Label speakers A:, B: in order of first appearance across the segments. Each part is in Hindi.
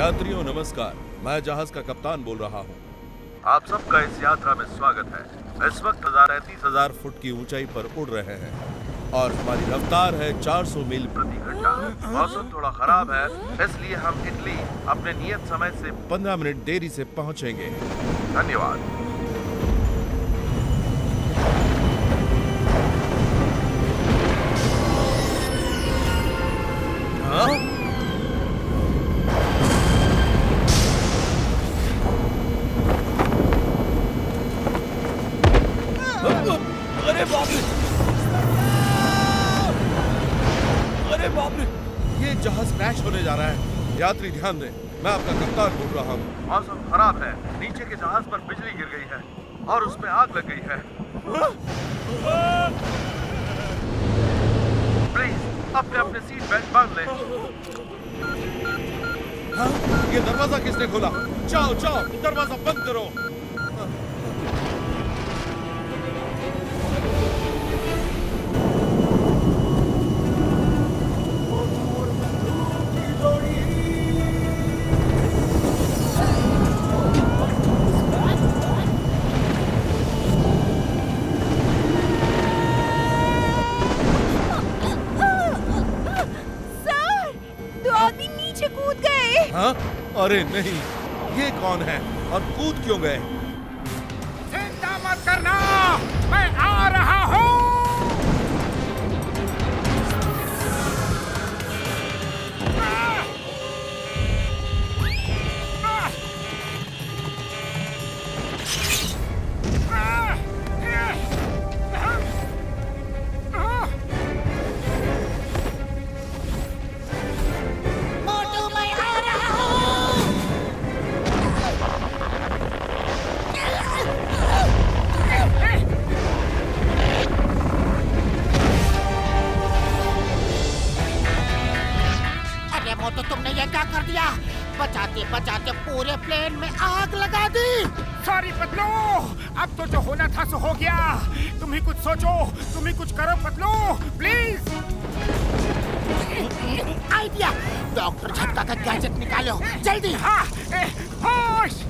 A: यात्रियों नमस्कार, मैं जहाज का कप्तान बोल रहा हूँ।
B: आप सबका इस यात्रा में स्वागत है। इस वक्त
A: 33,000 फुट की ऊंचाई पर उड़ रहे हैं और हमारी रफ्तार है 400 मील
B: प्रति घंटा। मौसम थोड़ा खराब है, इसलिए हम इटली अपने नियत समय से
A: 15 मिनट देरी से पहुंचेंगे।
B: धन्यवाद।
A: हाँ? अरे बाप रे! अरे बाप रे! ये जहाज क्रैश होने जा रहा है। यात्री ध्यान दें, मैं आपका कप्तान बोल रहा हूँ।
B: मौसम खराब है, नीचे के जहाज पर बिजली गिर गई है और उसमें आग लग गई है। प्लीज अपने अपने सीट बेल्ट बांध लें।
A: हाँ? ये दरवाजा किसने खोला? जाओ जाओ, दरवाजा बंद करो। हाँ? अरे नहीं, ये कौन है और कूद क्यों गए?
C: चिंता मत करना, मैं आ रहा हूँ। तो तुमने ये क्या कर दिया? बचाते बचाते पूरे प्लेन में आग लगा दी। सॉरी पतलू, अब तो जो होना था सो हो गया। तुम ही कुछ सोचो, तुम ही कुछ करो पतलू, प्लीज। आइडिया, डॉक्टर झटका का गैजेट निकालो जल्दी। हाँ, होश।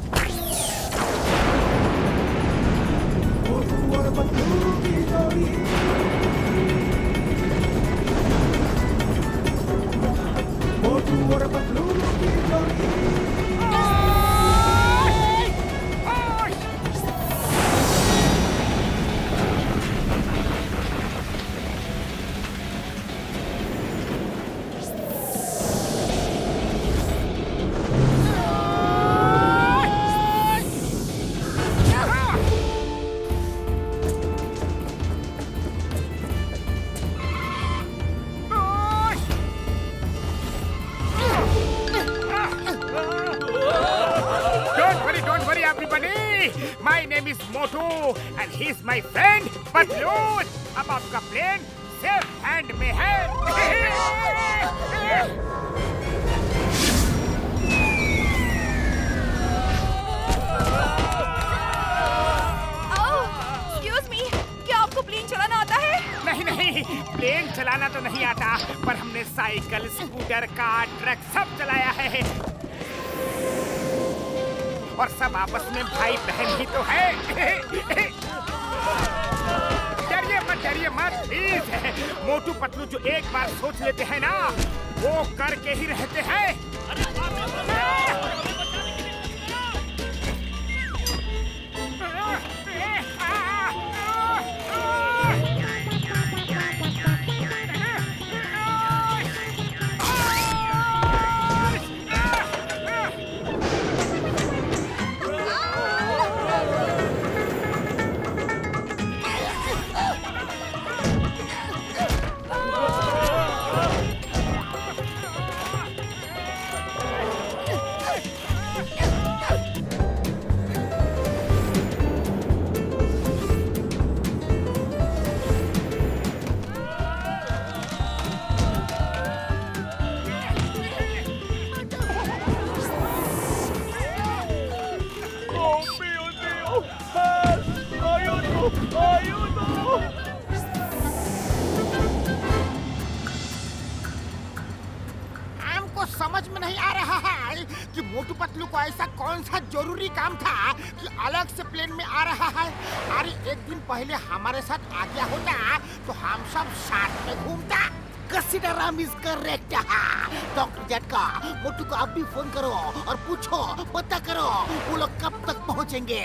C: My name is Motu and he's my friend Patloon. अब आपका प्लेन सेफ हैंड में है।
D: Excuse me, क्या आपको प्लेन चलाना आता है?
C: नहीं, प्लेन चलाना तो नहीं आता, पर हमने साइकिल, स्कूटर, कार, ट्रक सब चलाया है। और सब आपस में भाई बहन ही तो है। डरिए मत प्लीज। मोटू पतलू जो एक बार सोच लेते हैं ना, वो करके ही रहते हैं। पतलू को ऐसा कौन सा जरूरी काम था कि अलग से प्लेन में आ रहा है? अरे एक दिन पहले हमारे साथ आ गया होता तो हम सब साथ में घूमता। Consider is correct। डॉक्टर झटका, मोटू को अब भी फोन करो और पूछो, पता करो वो लोग कब तक पहुंचेंगे।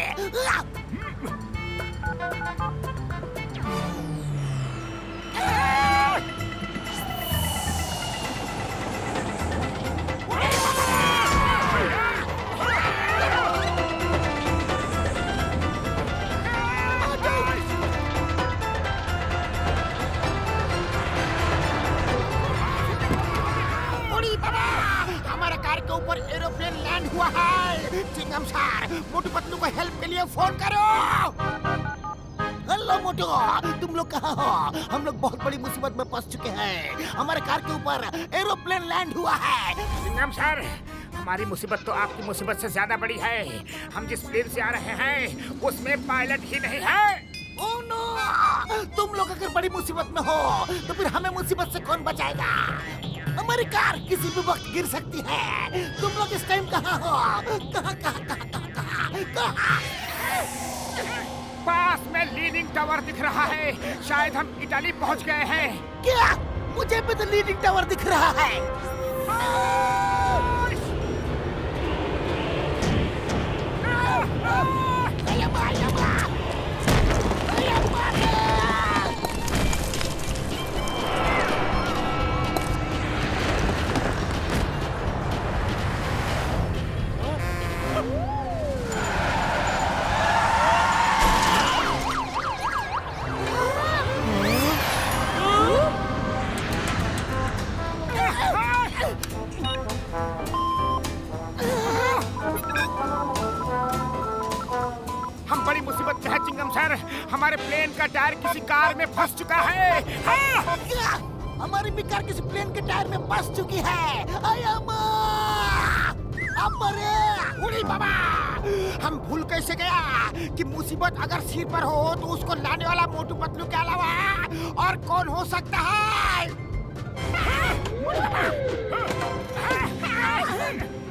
C: हमारे कार के ऊपर एरोप्लेन लैंड हुआ है। चिंगम सर, मोटू पतलू को हेल्प के लिए फोन करो। हेलो मोटू, तुम लोग कहाँ हो? हम लोग बहुत बड़ी मुसीबत में फंस चुके हैं। हमारे कार के ऊपर एरोप्लेन लैंड हुआ है।
E: चिंगम सर, हमारी मुसीबत तो आपकी मुसीबत से ज्यादा बड़ी है। हम जिस प्लेन से आ रहे हैं उसमें पायलट ही नहीं है।
C: Oh no! तुम लोग अगर बड़ी मुसीबत में हो तो फिर हमें मुसीबत से कौन बचाएगा? हमारी कार किसी भी वक्त गिर सकती है। तुम लोग इस टाइम कहाँ हो? कहाँ?
E: पास में लीनिंग टावर दिख रहा है। शायद हम इटाली पहुंच गए हैं।
C: क्या? मुझे भी तो लीनिंग टावर दिख रहा है।
E: हम बड़ी मुसीबत में है चिंगम सर। हमारे प्लेन का टायर किसी कार में फंस चुका है। हाँ!
C: क्या? हमारी भी कार किसी प्लेन के टायर में फंस चुकी है। उड़ी बाबा! हम भूल कैसे गया कि मुसीबत अगर सिर पर हो तो उसको लाने वाला मोटू पतलू के अलावा और कौन हो सकता है?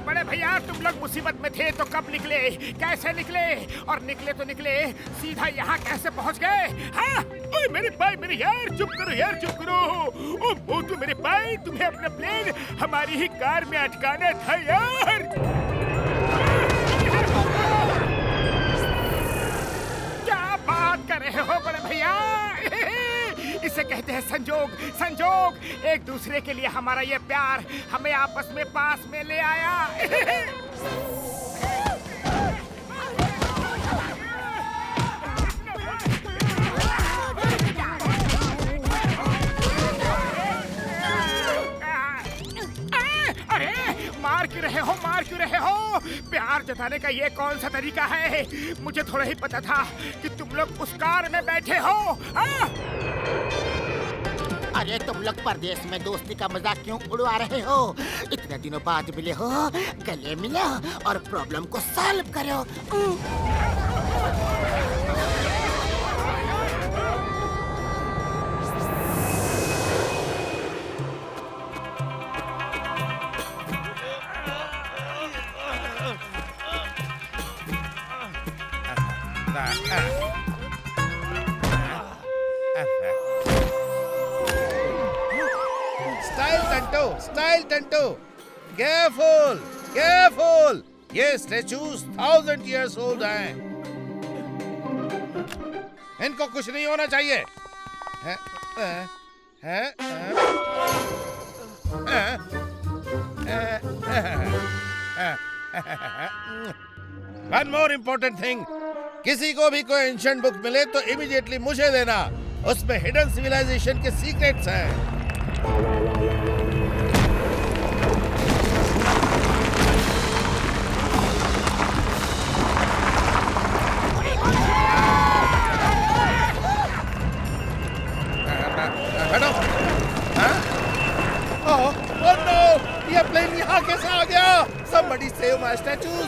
E: बड़े भैया, तुम लोग मुसीबत में थे तो कब निकले, कैसे निकले, और निकले तो निकले सीधा यहाँ कैसे पहुँच गए? हाँ? ओए मेरे भाई, मेरे यार, चुप करो यार, चुप करो। ओ मोटू मेरे भाई, तुम्हें अपना प्लेन हमारी ही कार में अटकाना था यार। क्या बात कर रहे हो बड़े भैया? इसे कहते हैं संजोग। संजोग, एक दूसरे के लिए हमारा ये प्यार हमें आपस में पास में ले आया। अरे मार क्यों रहे हो? प्यार जताने का ये कौन सा तरीका है? मुझे थोड़ा ही पता था कि तुम लोग उस कार में बैठे हो।
C: अरे तुम लोग परदेश में दोस्ती का मजाक क्यों उड़वा रहे हो? इतने दिनों बाद मिले हो, गले मिलो और प्रॉब्लम को सॉल्व करो।
A: स्टाइल टंटो, केयरफुल। ये स्टैचूज 1000 years old हैं। इनको कुछ नहीं होना चाहिए। One more important thing, किसी को भी कोई एंशिएंट बुक मिले तो इमीडिएटली मुझे देना। उसमें हिडन सिविलाइजेशन के सीक्रेट्स हैं। Oh no! ये प्लेन यहाँ कैसे आ गया? Somebody save my statues!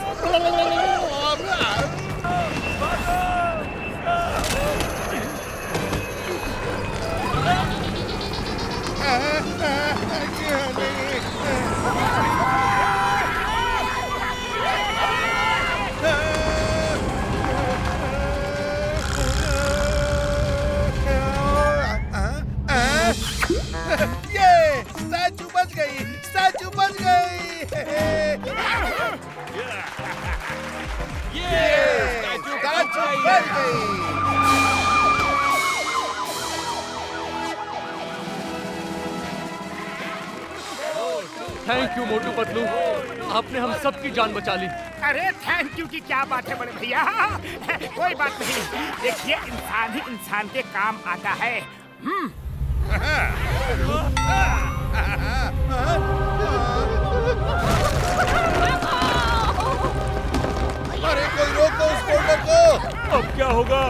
A: बच गई।
F: थैंक यू मोटू पतलू, आपने हम सबकी जान बचा ली।
E: अरे थैंक यू की क्या बात है बड़े भैया। कोई बात नहीं, देखिए इंसान ही इंसान के काम आता है।
A: अरे कोई रोको उस बोल्डर को।
F: अब क्या होगा?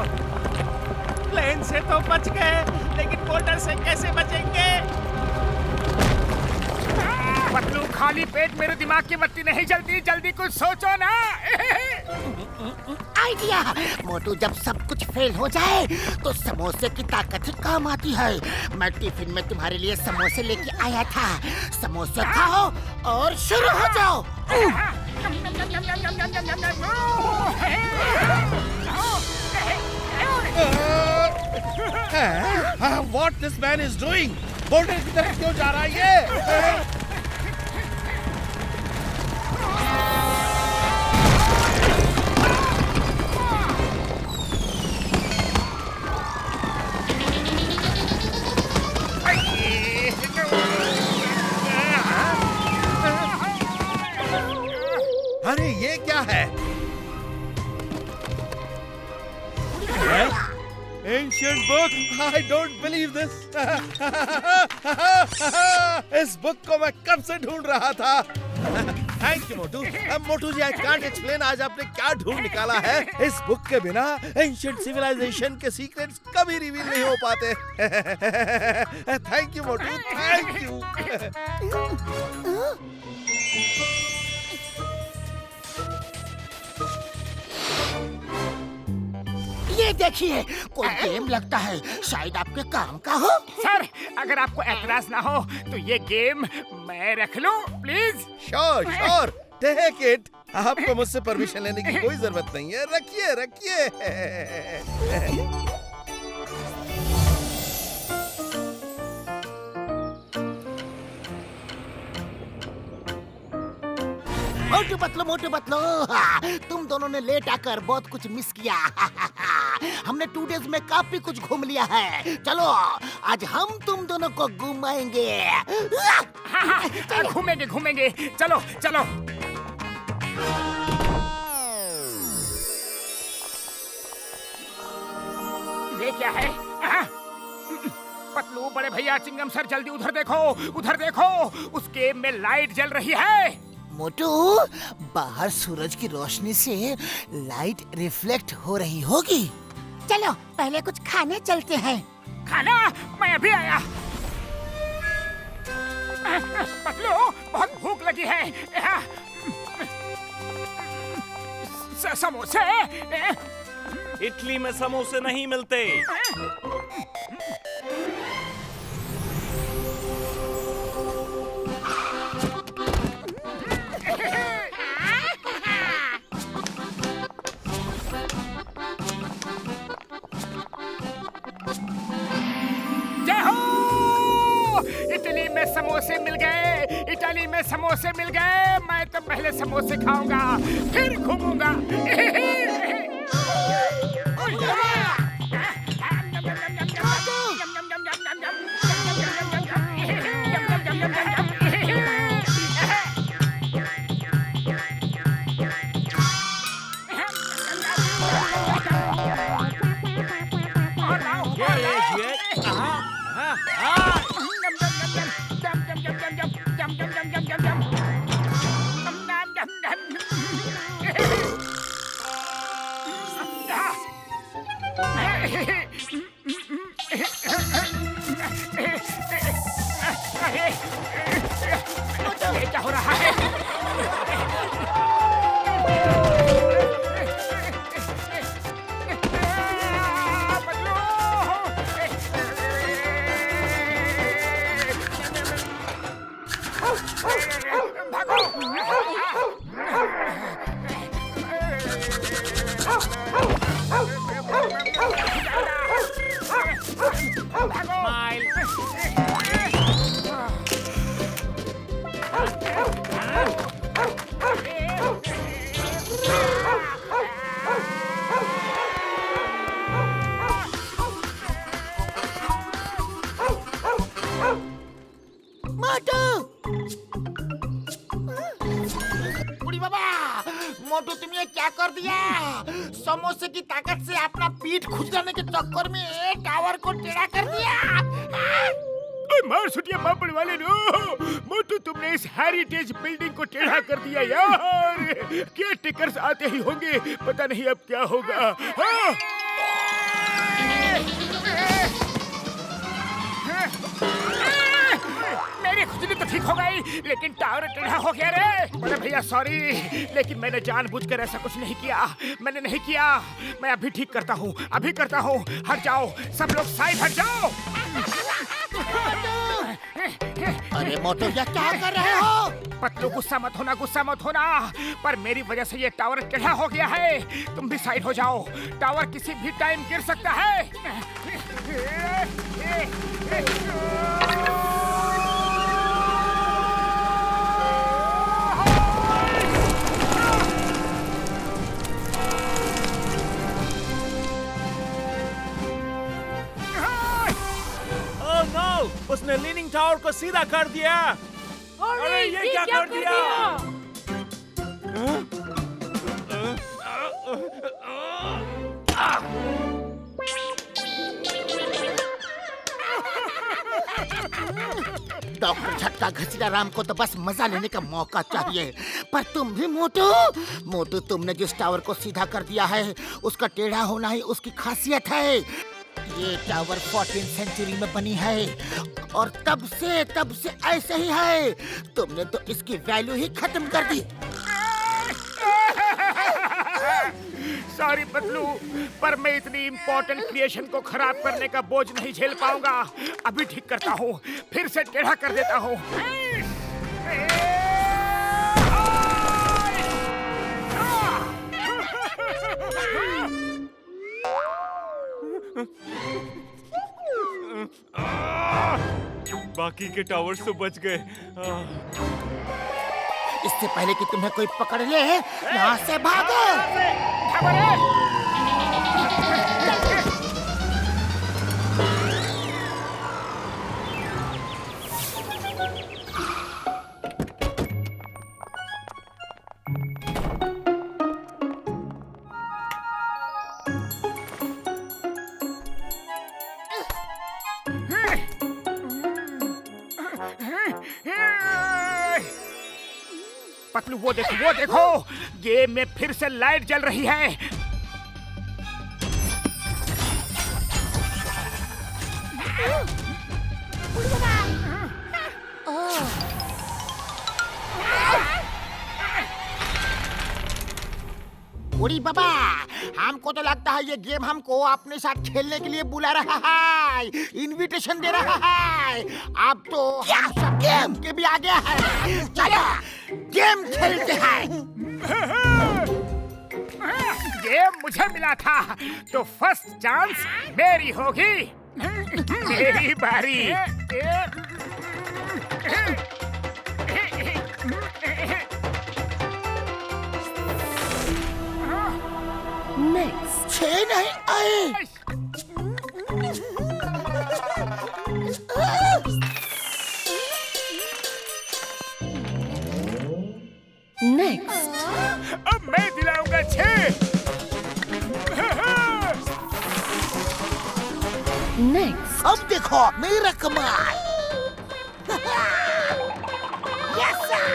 G: प्लेन से तो बच गए, लेकिन बोल्डर से कैसे बचेंगे?
E: पतलू खाली पेट मेरे दिमाग की बत्ती नहीं जलती, जल्दी कुछ सोचो ना।
C: आइडिया। मोटू, जब सब कुछ फेल हो जाए तो समोसे की ताकत ही काम आती है। मैं टिफिन में तुम्हारे लिए समोसे लेके आया था। समोसे खाओ और शुरू हो जाओ।
A: What this man is doing? Boulder की तरफ क्यों जा रहा है ये? अरे ये क्या है? Ancient book? I don't believe this. इस बुक को मैं कब से ढूंढ रहा था। थैंक यू मोटू। अब मोटू जी, आई कांट एक्सप्लेन आज आपने क्या ढूंढ निकाला है। इस बुक के बिना एंशिएंट सिविलाइजेशन के सीक्रेट्स कभी रिवील नहीं हो पाते। Thank you Motu, thank you.
C: ये देखिए, कोई गेम लगता है, शायद आपके काम का हो।
E: सर, अगर आपको एतराज ना हो तो ये गेम मैं रख लूं please?
A: Sure sure, take it. आपको मुझसे परमिशन लेने की कोई जरूरत नहीं है। रखिए रखिए।
C: मोटू पतलू, तुम दोनों ने लेट आकर बहुत कुछ मिस किया। हमने 2 डेज में काफी कुछ घूम लिया है। चलो आज हम तुम दोनों को घुमाएंगे।
E: घूमेंगे घूमेंगे, चलो चलो। ये क्या है? पतलू, बड़े भैया, चिंगम सर, जल्दी उधर देखो, उधर देखो। उस गेम में लाइट जल रही है।
C: मोटू, बाहर सूरज की रोशनी से लाइट रिफ्लेक्ट हो रही होगी। चलो पहले कुछ खाने चलते हैं।
E: खाना? मैं अभी आया। पतलू, बहुत भूख लगी है। समोसे?
G: इटली में समोसे नहीं मिलते।
E: इटली में समोसे मिल गए, इटली में समोसे मिल गए। मैं तो पहले समोसे खाऊंगा, फिर घूमूंगा। ये क्या हो रहा है?
C: ये क्या कर दिया? समोसे की ताकत से अपना पीठ खुजलाने के चक्कर में टावर को टेढ़ा कर दिया।
E: मार सुटिया बापड़ वाले नो, मोटू तुमने इस हेरिटेज बिल्डिंग को टेढ़ा कर दिया यार। क्या टिकर्स आते ही होंगे, पता नहीं अब क्या होगा। हाँ? मेरी खुजली तो ठीक हो गई, लेकिन टावर टेढ़ा हो गया रे। बड़े भैया सॉरी, लेकिन मैंने जानबूझकर ऐसा कुछ नहीं किया। मैंने नहीं किया। मैं अभी ठीक करता हूँ, अभी करता हूँ। हट जाओ सब लोग, साइड हट जाओ।
C: अरे मोटू ये क्या कर रहे हो?
E: पतलू गुस्सा मत होना, गुस्सा मत होना। पर मेरी वजह से ये टावर टेढ़ा हो गया है। तुम भी साइड हो जाओ, टावर किसी भी टाइम गिर सकता है।
G: ओह नो, उसने लीनिंग टावर को सीधा कर दिया। अरे ये क्या कर दिया?
C: डॉक्टर झटका घसीटा राम को तो बस मजा लेने का मौका चाहिए, पर तुम भी मोटू तुमने जिस टावर को सीधा कर दिया है उसका टेढ़ा होना ही उसकी खासियत है। ये टावर 14th सेंचुरी में बनी है और तब से ऐसे ही है। तुमने तो इसकी वैल्यू ही खत्म कर दी।
E: सॉरी पतलू, पर मैं इतनी इम्पोर्टेंट क्रिएशन को खराब करने का बोझ नहीं झेल पाऊंगा। अभी ठीक करता हूँ, फिर से टेढ़ा कर देता हूँ।
F: बाकी के टावर्स तो बच गए।
C: इससे पहले कि तुम्हें कोई पकड़ ले, यहाँ से भागो।
E: पतलू वो देखो, गेम में फिर से लाइट जल रही है।
C: उड़ी बाबा, हमको तो लगता है ये गेम हमको अपने साथ खेलने के लिए बुला रहा है, इनविटेशन दे रहा है। अब तो हम सब गेम के भी आगे हैं। चलो गेम खेलते हैं।
E: गेम मुझे मिला था तो फर्स्ट चांस मेरी होगी। मेरी बारी।
H: Next.
C: 6 नहीं आए।
H: Next.
E: अब मैं दिलाऊंगा 6।
H: Next.
C: अब देखो मेरा कमाल। Yes, sir.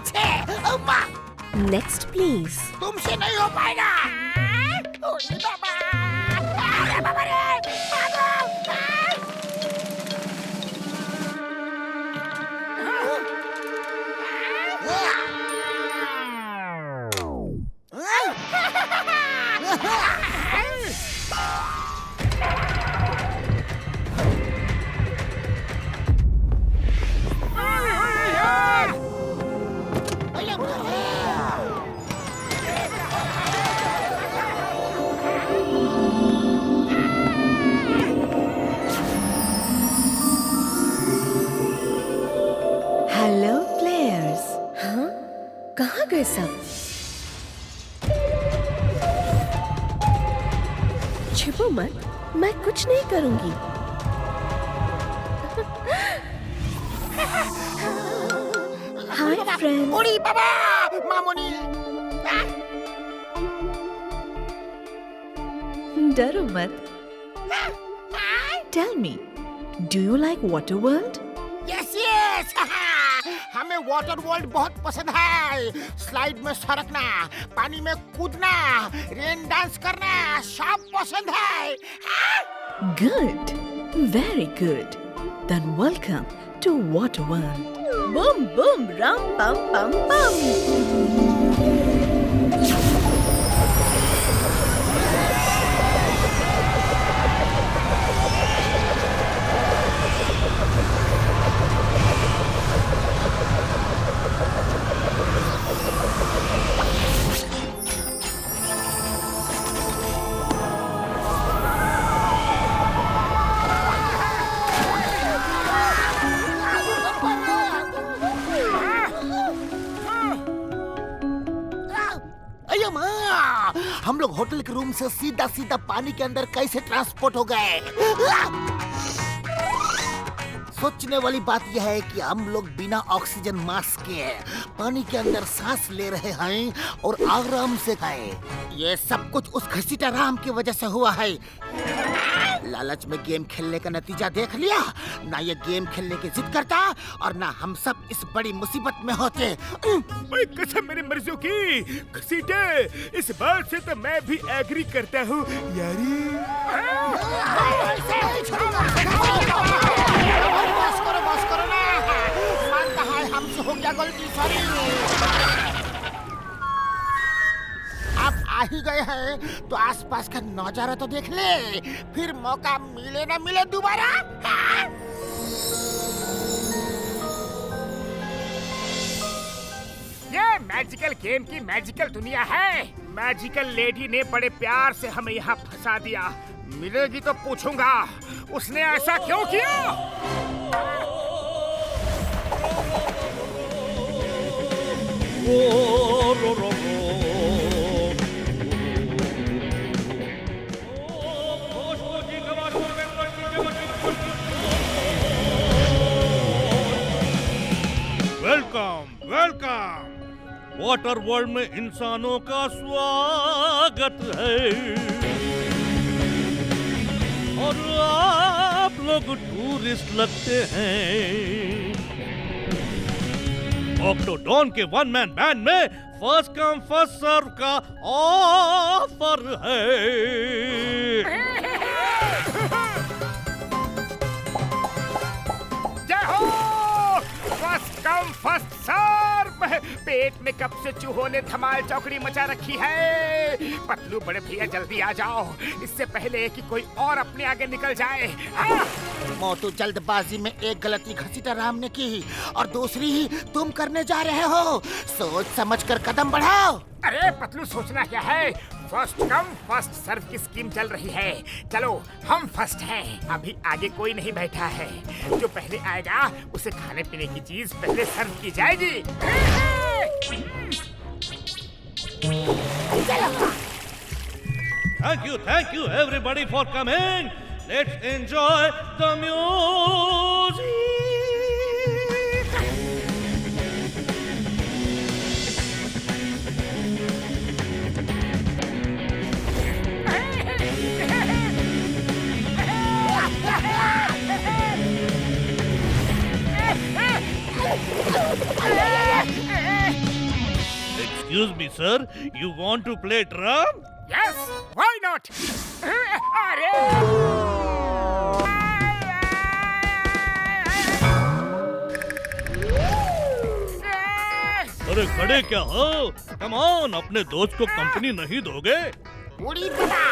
C: छे अम्मा।
H: Next, please.
C: तुमसे नहीं हो पाएगा। ओए बाबा, अरे बाबा रे,
H: Hello, players. हाँ? कहाँ गए सब? कुछ नहीं करूंगी। Hi friend.
C: उड़ी बाबा मामूनी।
H: डरो मत। Tell me, do you like Water World?
C: Yes yes हमें वाटर वर्ल्ड बहुत पसंद है। स्लाइड में सरकना, पानी में कूदना, रेन डांस करना सब पसंद है।
H: Good, very good. Then welcome to Water World. Boom boom ram pam pam pam.
C: अयो माँ, हम लोग होटल के रूम से सीधा सीधा पानी के अंदर कैसे ट्रांसपोर्ट हो गए? सोचने वाली बात यह है कि हम लोग बिना ऑक्सीजन मास्क के पानी के अंदर सांस ले रहे हैं और आराम से हैं। ये सब कुछ उस घसीटा राम की वजह से हुआ है। लालच में गेम खेलने का नतीजा देख लिया। ना ये गेम खेलने की जिद करता और ना हम सब इस बड़ी मुसीबत में होते।
E: ओए कसम मेरे मर्जों की घसीटे, इस बात से तो मैं भी एग्री करता हूँ यारी।
C: बस करो ना, मानता है हमसे हो गया गलती, सॉरी। अब आ ही गए हैं तो आसपास का नजारा तो देख ले, फिर मौका मिले ना मिले दोबारा।
E: ये मैजिकल गेम की मैजिकल दुनिया है। मैजिकल लेडी ने बड़े प्यार से हमें यहाँ फंसा दिया। मिलेगी तो पूछूंगा उसने ऐसा क्यों किया।
I: Welcome welcome. वाटर वर्ल्ड में इंसानों का स्वागत है और आप लोग टूरिस्ट लगते हैं। ऑक्टोडॉन के वन मैन बैंड में फर्स्ट कम फर्स्ट सर्व का ऑफर है।
E: जय हो, फर्स्ट कम फर्स्ट सर्व। पेट में कब से चूहों ने धमाल चौकड़ी मचा रखी है। पतलू बड़े भैया जल्दी आ जाओ, इससे पहले कि कोई और अपने आगे निकल जाए।
C: मोटू जल्दबाजी में एक गलती घसीटा राम ने की और दूसरी ही तुम करने जा रहे हो। सोच समझ कर कदम बढ़ाओ।
E: अरे पतलू सोचना क्या है, फर्स्ट कम फर्स्ट सर्व की स्कीम चल रही है। चलो हम फर्स्ट हैं, अभी आगे कोई नहीं बैठा है। जो पहले आएगा उसे खाने पीने की चीज पहले सर्व की जाएगी।
I: Thank you everybody for coming. Let's enjoy the music. Excuse me, sir. You want to play drum?
E: Yes, why not?
I: अरे खड़े क्या हो? Come on, अपने दोस्त को कंपनी नहीं दोगे?
C: उड़ी बता,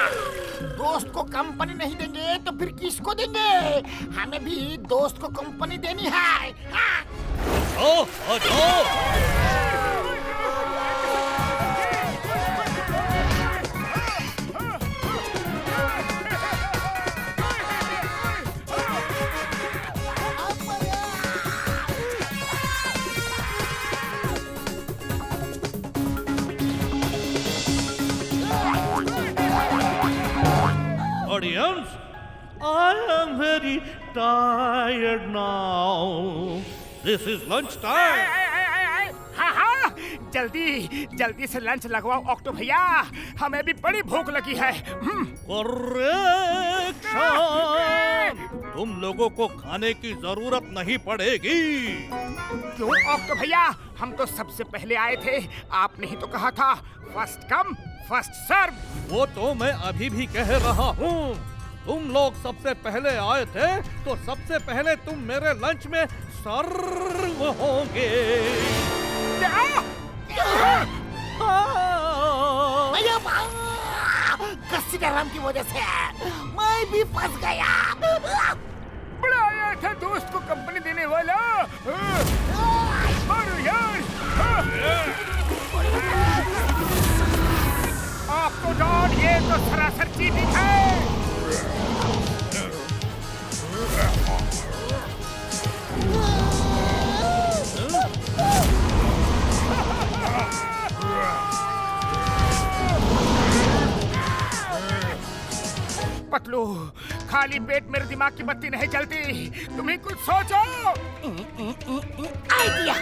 C: दोस्त को कंपनी नहीं देंगे तो फिर किसको देंगे? हमें भी दोस्त को कंपनी देनी है।
I: आओ, आ जाओ। Audience, am very tired now. This is lunch time.
E: हाँ हाँ, जल्दी जल्दी से लंच लगवाओ ऑक्टो भैया, हमें भी बड़ी भूख लगी है।
I: करेक्शन, तुम लोगों को खाने की जरूरत नहीं पड़ेगी।
E: क्यों ऑक्टो भैया, हम तो सबसे पहले आए थे, आपने ही तो कहा था फर्स्ट कम फर्स्ट सर्व।
I: वो तो मैं अभी भी कह रहा हूँ, तुम लोग सबसे पहले आए थे तो सबसे पहले तुम मेरे लंच में सर्व होंगे।
C: कस्सी डराम की वजह से मैं भी फंस गया।
E: बड़ा आया था दोस्त को कंपनी देने वाला। मारो यार। आपको डॉन, ये तो सरासर चीटिंग है। पतलू, खाली पेट मेरे दिमाग की बत्ती नहीं जलती, तुम ही कुछ सोचो।
C: आइडिया।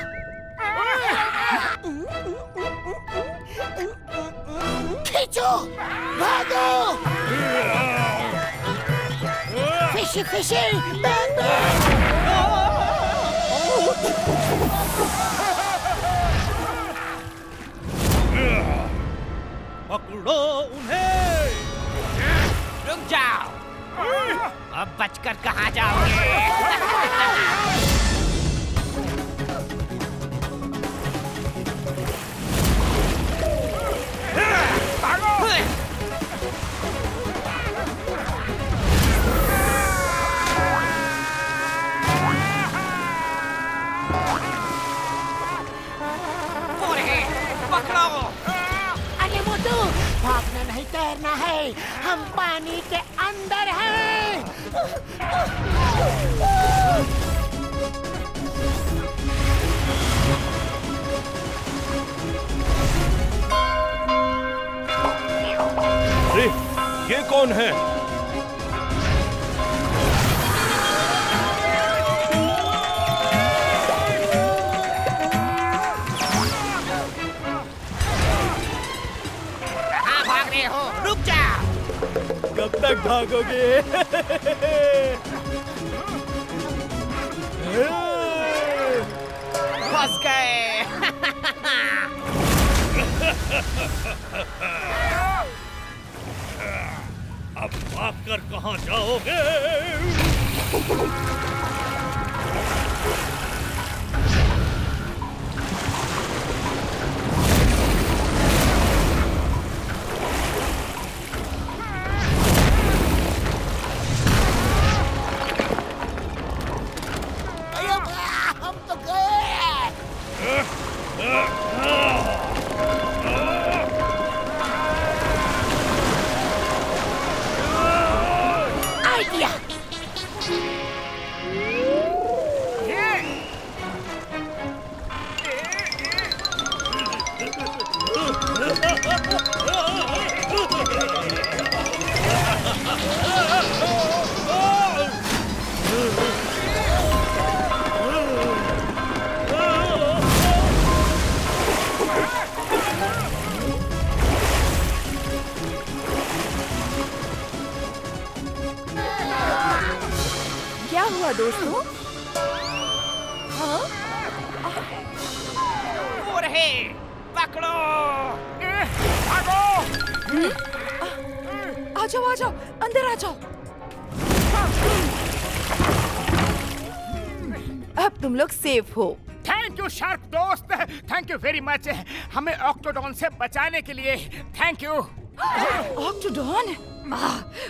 C: खींचो, भागो। Fishy fishy, bang bang.
I: पकड़ो उन्हें।
C: रुक जाओ, अब बचकर कहाँ जाओगे?
D: अरे मोटू, भागना नहीं तैरना है, हम पानी के अंदर हैं।
G: अरे ये कौन है?
C: रुक जा।
G: कब तक भागोगे?
C: फंस गए।
I: अब भागकर कहाँ जाओगे?
C: हम तो गए। आइडिया।
D: क्या हुआ दोस्तों? हाँ?
C: वो रहे, पकड़ो।
E: भागो।
D: आ जाओ, आ जाओ, अंदर आ जाओ। अब तुम लोग सेफ हो।
E: थैंक यू शार्क दोस्त, थैंक यू वेरी मच, हमें ऑक्टोडॉन से बचाने के लिए थैंक यू।
D: ऑक्टोडॉन?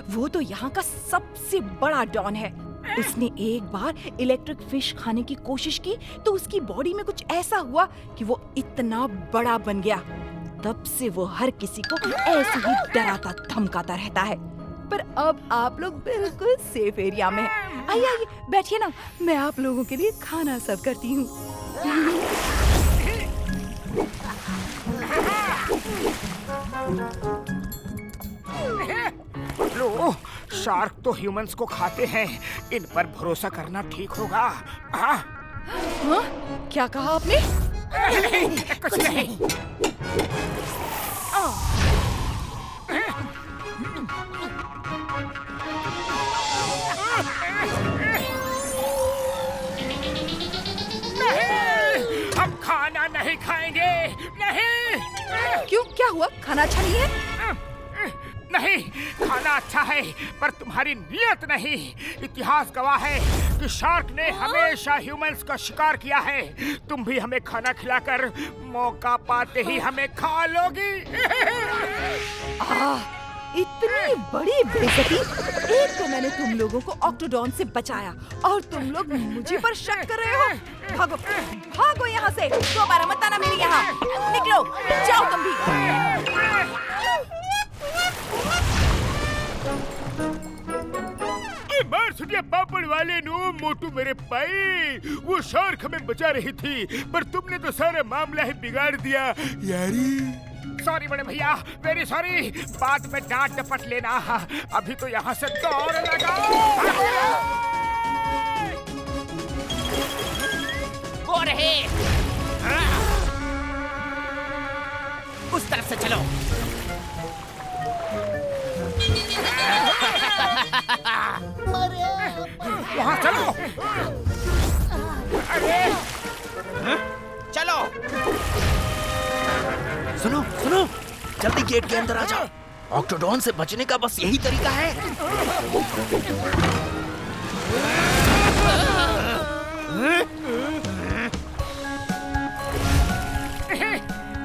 D: वो तो यहाँ का सबसे बड़ा डॉन है। उसने एक बार इलेक्ट्रिक फिश खाने की कोशिश की तो उसकी बॉडी में कुछ ऐसा हुआ कि वो इतना बड़ा बन गया। तब से वो हर किसी को ऐसे ही डराता धमकाता रहता है। पर अब आप लोग बिल्कुल सेफ एरिया में हैं। आइए आइए बैठिए ना, मैं आप लोगों के लिए खाना सर्व करती हूँ।
E: लो, शार्क तो ह्यूमंस को खाते हैं, इन पर भरोसा करना ठीक होगा। हाँ?
D: हाँ? क्या कहा आपने?
E: कुछ नहीं। हम खाना नहीं खाएंगे। नहीं।
D: क्यों, क्या हुआ? खाना अच्छा नहीं है?
E: नहीं, खाना अच्छा है पर तुम्हारी नियत नहीं। इतिहास गवाह है कि शार्क ने हमेशा ह्यूमंस का शिकार किया है। तुम भी हमें खाना खिलाकर मौका पाते ही हमें खा लोगी।
D: इतनी बड़ी बेइज्जती! एक तो मैंने तुम लोगों को ऑक्टोडॉन से बचाया और तुम लोग मुझे पर शक कर रहे हो। भागो, भागो यहाँ से! दोबारा मत आना मेरे यहाँ। निकलो, जाओ तुम भी।
E: मार सुनिए पापड़ वाले नो मोटू मेरे भाई, वो शार्क हमें बचा रही थी पर तुमने तो सारा मामला ही बिगाड़ दिया यारी। सॉरी बड़े भैया, वेरी सॉरी। बाद में डांट डपट लेना। अभी तो यहाँ से दौड़ लगाओ।
C: वो रहे। उस तरफ से चलो।
E: वहाँ चलो।
C: चलो।
J: सुनो सुनो, जल्दी गेट के अंदर आ जाओ। ऑक्टोडॉन से बचने का बस यही तरीका है।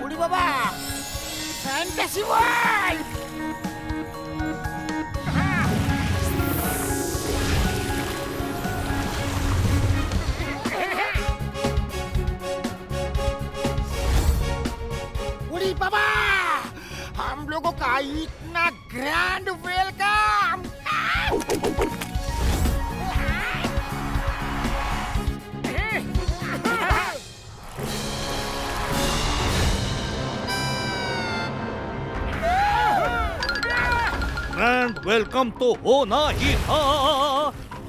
C: बूढ़ी बाबा, फैंटेसी वर्ल्ड। बूढ़ी बाबा, हम लोगों का इतना ग्रैंड वेलकम।
I: ग्रैंड वेलकम तो होना ही था।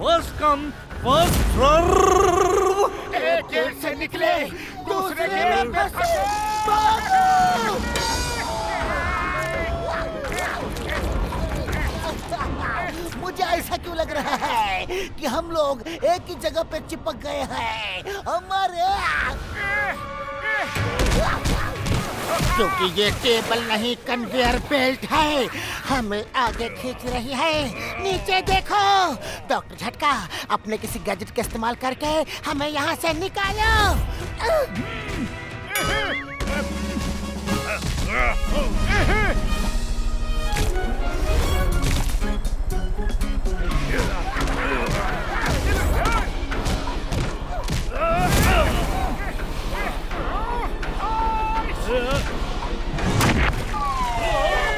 I: First come first serve.
E: एक गेट से निकले, दूसरे गेट पे
C: मुझे ऐसा क्यों लग रहा है कि हम लोग एक ही जगह पे चिपक गए हैं। हमारे क्योंकि ये टेबल नहीं कन्वेयर बेल्ट है, हमें आगे खींच रही है। नीचे देखो, डॉक्टर झटका अपने किसी गैजेट का इस्तेमाल करके हमें यहाँ से निकालो।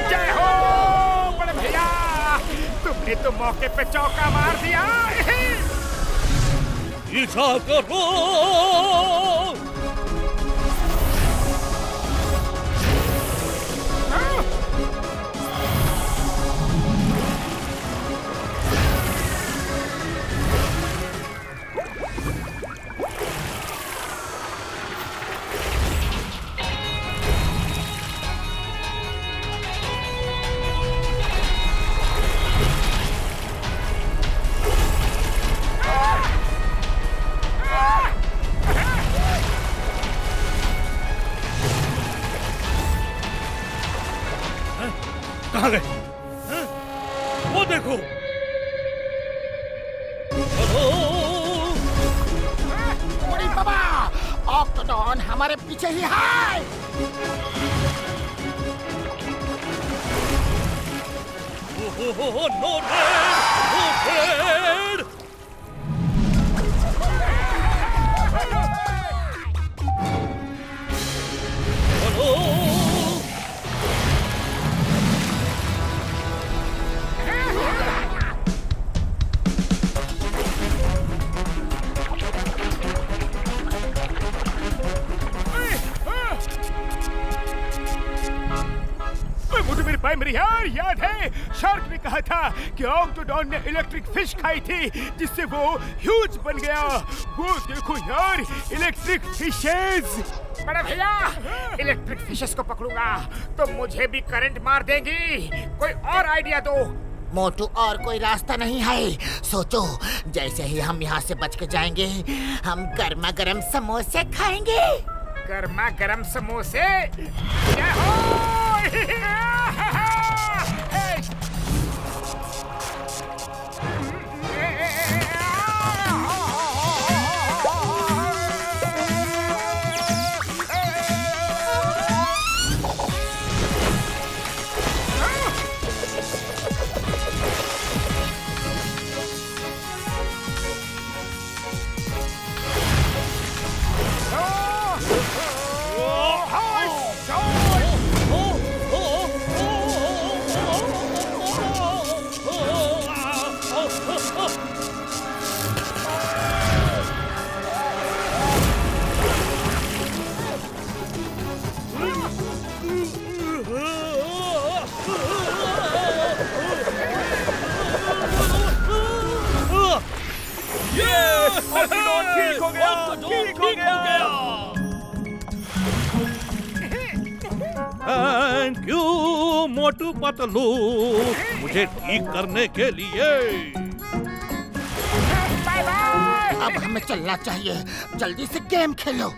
E: जय हो बड़े भैया, तुमने तो मौके पे चौका मार दिया।
I: पीछा करो। कहाँ गए? वो देखो।
C: बूढ़ी बाबा, ऑक्टोडॉन हमारे पीछे ही है।
I: No dead.
E: मेरे यार, याद है शार्क ने कहा था कि ऑक्टोडॉन ने इलेक्ट्रिक फिश खाई थी जिससे वो ह्यूज बन गया। वो देखो यार, इलेक्ट्रिक फिशेस। बड़ा भैया, इलेक्ट्रिक फिशेस को पकड़ूंगा तो मुझे भी करंट मार देंगी। कोई और आइडिया दो।
C: मोटू, और कोई रास्ता नहीं है। सोचो, जैसे ही हम यहाँ से बच के जाएंगे, हम गर्मा गर्म समोसे खाएंगे।
E: गर्मा गर्म समोसे? क्या हो? ठीक हो गया, ठीक हो गया।
I: थैंक यू मोटू पतलू, मुझे ठीक करने के लिए।
E: Bye bye.
C: अब हमें चलना चाहिए, जल्दी से गेम खेलो।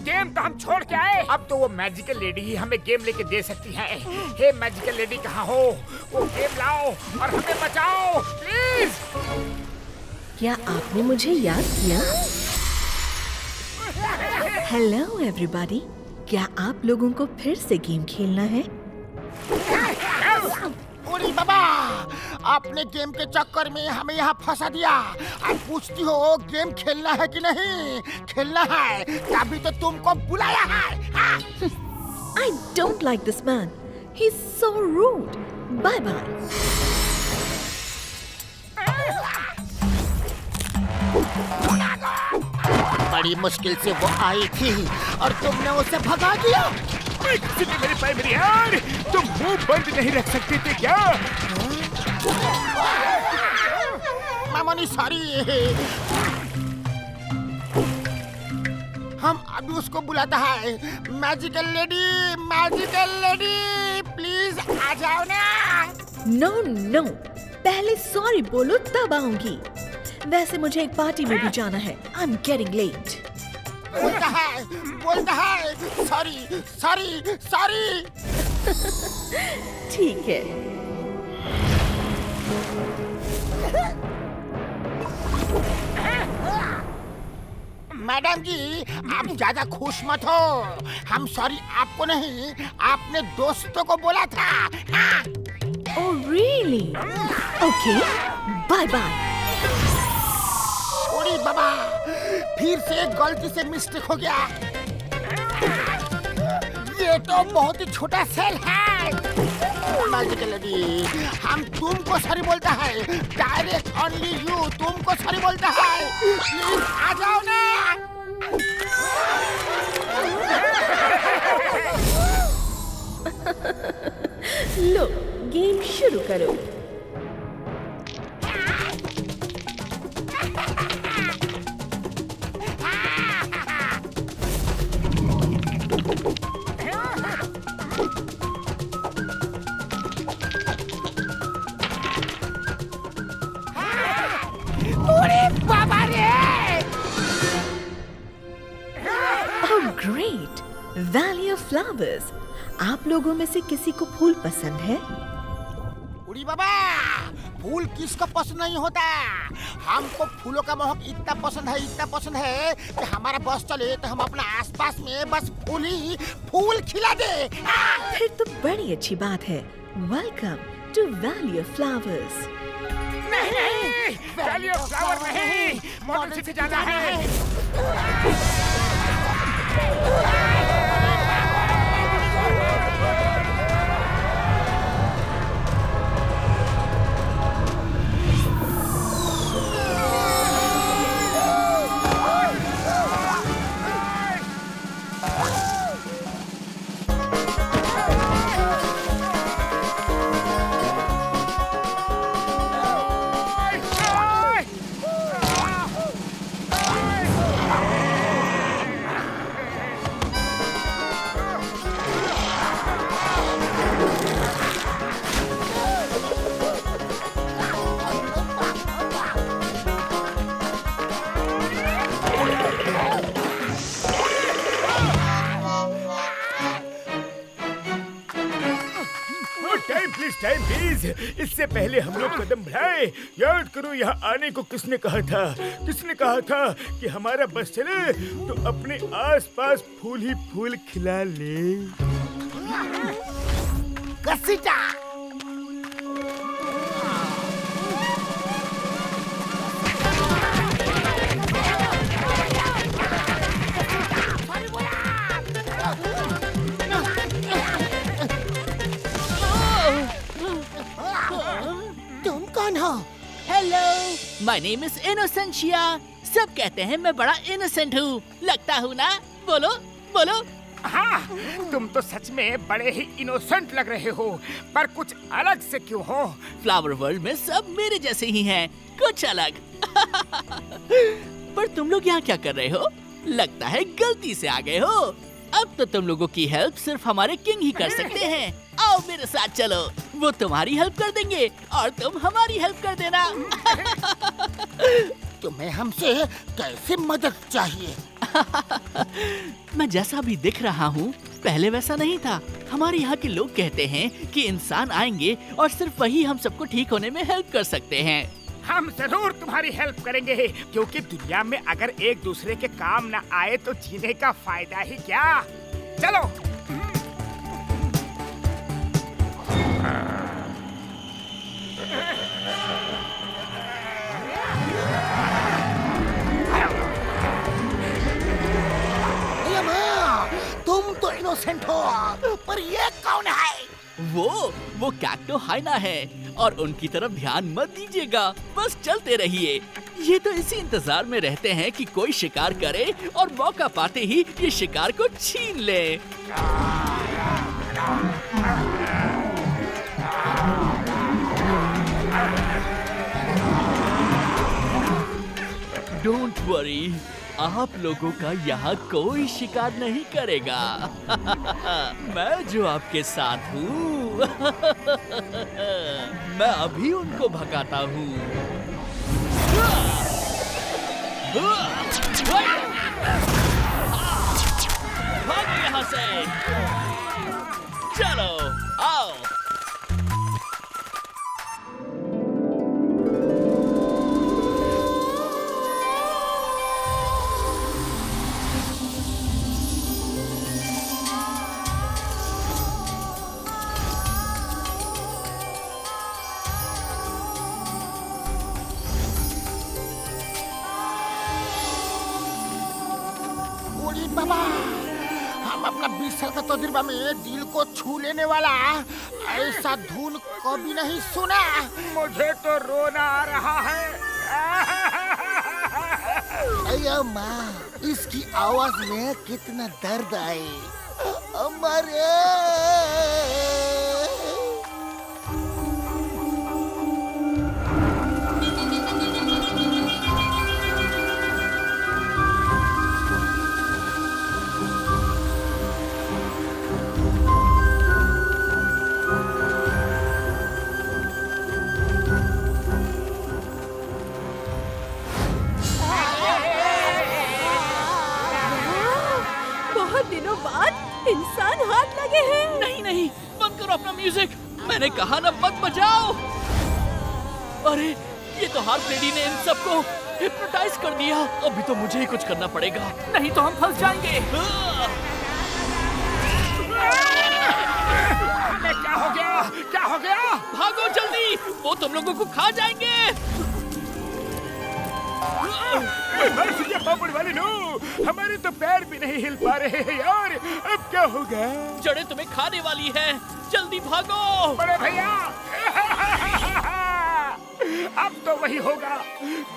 E: गेम तो हम छोड़ के आए, अब तो वो मैजिकल लेडी ही हमें गेम लेके दे सकती है। हे मैजिकल लेडी, कहाँ हो? वो गेम लाओ और हमें बचाओ प्लीज।
H: क्या आपने मुझे याद किया? हेलो एवरीबॉडी, क्या आप लोगों को फिर से गेम खेलना है?
C: उड़ी बाबा, आपने गेम के चक्कर में हमें यहाँ फंसा दिया। आप पूछती हो गेम खेलना है कि नहीं? खेलना है, तभी तो तुमको बुलाया है।
H: I don't like this man. He's so rude. Bye bye.
C: बड़ी मुश्किल से वो आई थी और तुमने उसे भगा दिया।
E: मेरे भाई मेरे यार, तुम मुंह बंद नहीं रख सकते थे क्या?
C: मामनी सॉरी। हम अभी उसको बुलाता है। मैजिकल लेडी प्लीज आ जाओ ना।
H: No, no. पहले सॉरी बोलो तब आऊंगी। वैसे मुझे एक पार्टी में भी जाना है। I'm getting late.
C: बोलता है सॉरी।
H: ठीक है।
C: मैडम जी, आप ज्यादा खुश मत हो। हम सॉरी आपको नहीं, आपने दोस्तों को बोला था।
H: Oh really? Okay. Bye bye.
C: Sorry बाबा, फिर से गलती से मिस्टेक हो गया। ये तो बहुत ही छोटा सेल है। मैजिकल लेडी, हम तुमको सॉरी बोलता है। डायरेक्ट ओनली यू तुमको सॉरी बोलता है। प्लीज आ जाओ ना।
H: लो, गेम शुरू करो।
C: बाबा रे!
H: Oh great! Valley of Flowers. आप लोगों में से किसी को फूल पसंद है?
C: उड़ी बाबा, फूल किसको पसंद नहीं होता। हमको फूलों का महक इतना पसंद है कि हमारा बस चले तो हम अपना आसपास में बस फूल खिला दे।
H: फिर तो बड़ी अच्छी बात है। Welcome to Valley of Flowers.
E: नहीं, वैली ऑफ फ्लावर नहीं, मॉडल सिटी जाना है। प्लीज इससे पहले हम लोग कदम बढ़ाए याद करो यहाँ आने को किसने कहा था कि हमारा बस चले तो अपने आसपास फूल ही फूल खिला ले।
C: घसीटा तुम कौन हो?
K: Hello, my name is Innocencia. सब कहते हैं मैं बड़ा इनोसेंट हूँ, लगता हूँ ना? बोलो बोलो।
E: हाँ, तुम तो सच में बड़े ही इनोसेंट लग रहे हो, पर कुछ अलग से क्यों हो?
K: फ्लावर वर्ल्ड में सब मेरे जैसे ही हैं, कुछ अलग। पर तुम लोग यहाँ क्या कर रहे हो? लगता है गलती से आ गए हो। अब तो तुम लोगों की हेल्प सिर्फ हमारे किंग ही कर सकते हैं। आओ मेरे साथ चलो, वो तुम्हारी हेल्प कर देंगे और तुम हमारी हेल्प कर देना।
C: तुम्हें हमसे कैसे मदद चाहिए?
K: मैं जैसा भी दिख रहा हूँ पहले वैसा नहीं था। हमारे यहाँ के लोग कहते हैं कि इंसान आएंगे और सिर्फ वही हम सबको ठीक होने में हेल्प कर सकते हैं।
E: हम जरूर तुम्हारी हेल्प करेंगे, क्योंकि दुनिया में अगर एक दूसरे के काम न आए तो जीने का फायदा ही क्या। चलो।
C: तुम तो इनोसेंट हो, पर ये कौन है?
K: वो कैक्टो हाइना है और उनकी तरफ ध्यान मत दीजिएगा, बस चलते रहिए। ये तो इसी इंतजार में रहते हैं कि कोई शिकार करे और मौका पाते ही ये शिकार को छीन ले। डोंट वरी, आप लोगों का यहाँ कोई शिकार नहीं करेगा। मैं जो आपके साथ हूँ। मैं अभी उनको भगाता हूँ। भागो यहाँ से। चलो आओ।
C: बाबा, हम अपना 20 साल का तजुर्बा में दिल को छू लेने वाला ऐसा धुन कभी नहीं सुना।
E: मुझे तो रोना आ रहा है।
C: अयो माँ, इसकी आवाज में कितना दर्द आए। अमरे
D: दिनों बाद इंसान हाथ लगे हैं।
K: नहीं नहीं, बंद करो अपना म्यूजिक। मैंने कहा ना मत बजाओ। अरे ये तो हार्प लेडी ने इन सबको हिप्नोटाइज कर दिया। अभी तो मुझे ही कुछ करना पड़ेगा, नहीं तो हम फंस जाएंगे।
E: क्या हो गया? क्या हो गया?
K: भागो जल्दी, वो तुम लोगों को खा जाएंगे।
E: पापड़ वाले नो, हमारे तो पैर भी नहीं हिल पा रहे हैं यार। अब क्या होगा?
K: जड़ें तुम्हें खाने वाली हैं, जल्दी भागो।
E: बड़े भैया, अब तो वही होगा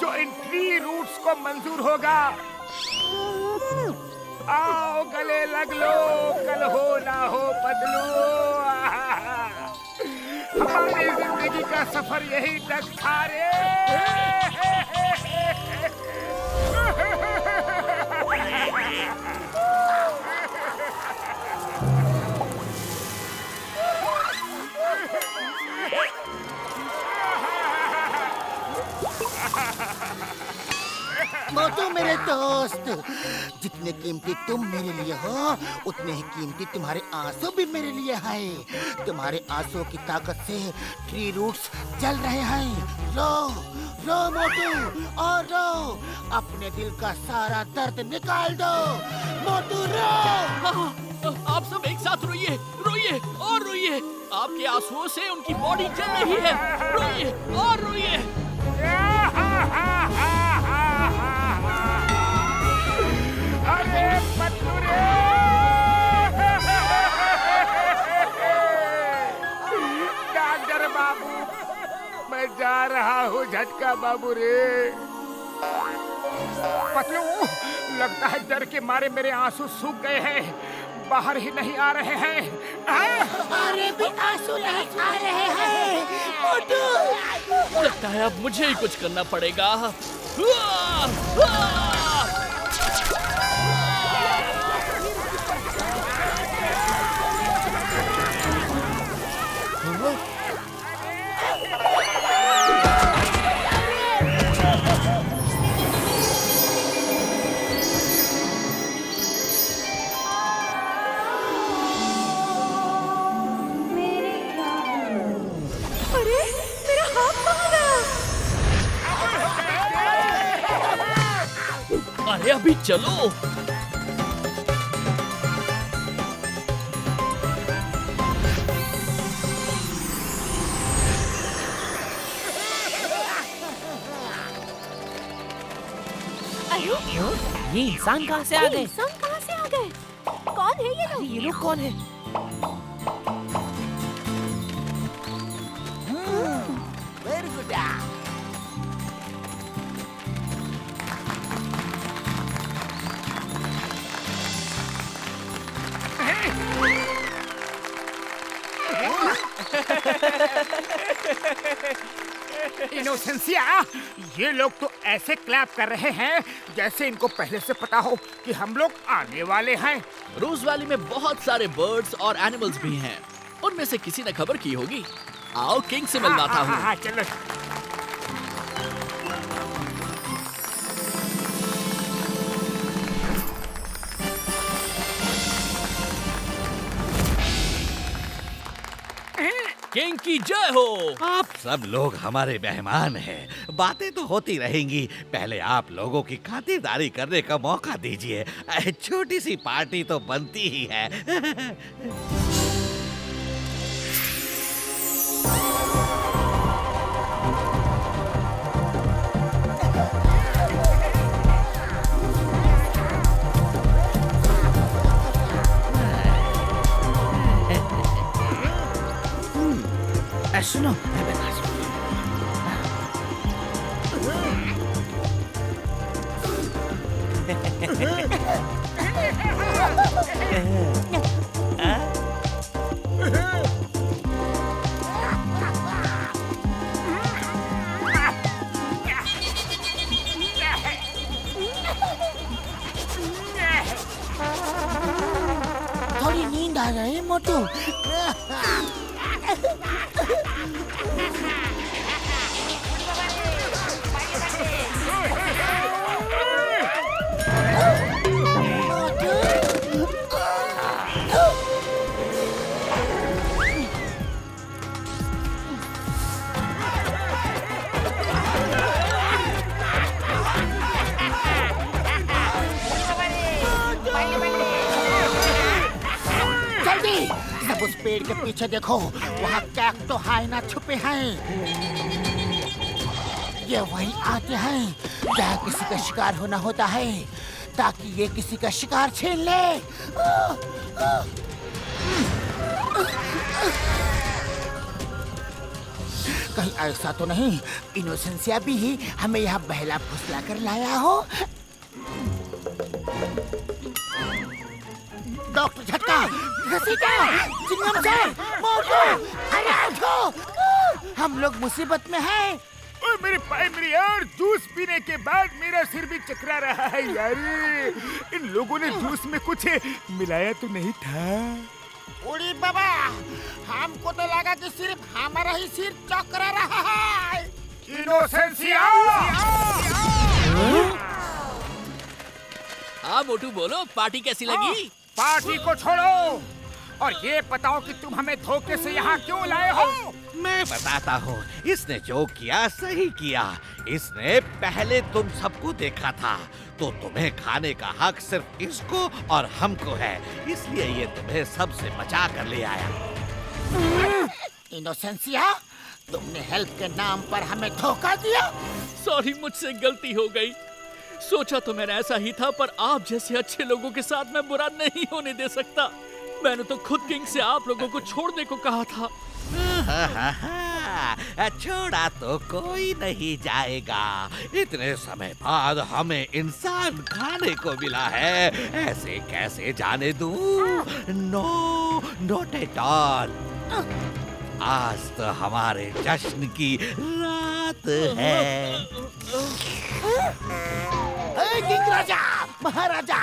E: जो इन ट्री रूट्स को मंजूर होगा। आओ गले लग लो, कल हो ना हो बदलो। हमारी जिंदगी का सफर यही तक था रे।
C: मोटू मेरे दोस्त, जितने कीमती तुम मेरे लिए हो, उतने ही कीमती तुम्हारे आंसू भी मेरे लिए हैं। तुम्हारे आंसू की ताकत से ट्री रूट्स जल रहे हैं। रो रो मोटू, और रो, अपने दिल का सारा दर्द निकाल दो। मोटू रो।
K: आप सब एक साथ रोइए, रोइए और रोइए। आपके आंसुओं से उनकी बॉडी जल रही है। रोइए और रोइए।
E: अरे पतलू रे! डॉक्टर बाबू, मैं जा रहा हूँ झटका बाबू रे। पतलू, लगता है डर के मारे मेरे आंसू सूख गए हैं, बाहर ही नहीं आ रहे हैं।
C: अरे भी आंसू नहीं आ रहे हैं। मोटू,
K: लगता है अब मुझे ही कुछ करना पड़ेगा।
D: अरे मेरा हाथ कहाँ गया?
K: अरे अभी चलो।
J: ये इंसान कहाँ से आ गए?
D: इंसान कहाँ से आ गए? कौन है ये लोग?
J: ये लोग कौन है?
C: Very good.
E: इनोसेंसिया, ये लोग तो ऐसे क्लैप कर रहे हैं जैसे इनको पहले से पता हो कि हम लोग आने वाले हैं।
K: रोज वैली में बहुत सारे बर्ड्स और एनिमल्स भी हैं। उनमें से किसी ने खबर की होगी। आओ किंग से मिलवाता हूँ।
E: हाँ, चलो।
K: किंग की जय हो।
L: आप सब लोग हमारे मेहमान हैं। बातें तो होती रहेंगी, पहले आप लोगों की खातिरदारी करने का मौका दीजिए। छोटी सी पार्टी तो बनती ही है।
J: सुनो,
C: थोड़ी नींद आ रही है मोटू। जल्दी सब उस पेड़ के पीछे देखो, वहाँ कैक्टो हाइना छुपे हैं। ये वही आते हैं जहाँ किसी का शिकार होना होता है, ताकि ये किसी का शिकार छीन ले। कहीं ऐसा तो नहीं इनोसेंसिया भी ही हमें यहाँ बहला फुसला कर लाया हो। डॉक्टर झटका, घसीटा, चिंगम सर, मोटू, अरे उठो, हम लोग मुसीबत में हैं।
E: ओए मेरे भाई, मेरे यार, जूस पीने के बाद मेरा सिर भी चकरा रहा है यार। इन लोगों ने जूस में कुछ मिलाया तो नहीं था?
C: उड़ी बाबा, हमको तो लगा कि सिर्फ हमारा ही सिर चकरा रहा है।
E: इनोसेंसिया!
K: मोटू बोलो, पार्टी कैसी लगी?
E: पार्टी को छोड़ो और ये बताओ कि तुम हमें धोखे से यहाँ क्यों लाए हो?
L: मैं बताता हूँ। इसने जो किया सही किया। इसने पहले तुम सबको देखा था, तो तुम्हें खाने का हक सिर्फ इसको और हमको है, इसलिए ये तुम्हें सबसे बचा कर ले आया।
C: इनोसेंसिया, तुमने हेल्प के नाम पर हमें धोखा दिया।
K: सॉरी, मुझसे गलती हो गई। सोचा तो मैंने ऐसा ही था, पर आप जैसे अच्छे लोगों के साथ मैं बुरा नहीं होने दे सकता। मैंने तो खुद किंग से आप लोगों को छोड़ने को कहा था।
L: छोड़ा तो कोई नहीं जाएगा। इतने समय बाद हमें इंसान खाने को मिला है, ऐसे कैसे जाने दूं? No, not at all. आज तो हमारे जश्न की रात है।
C: किंग राजा, महाराजा,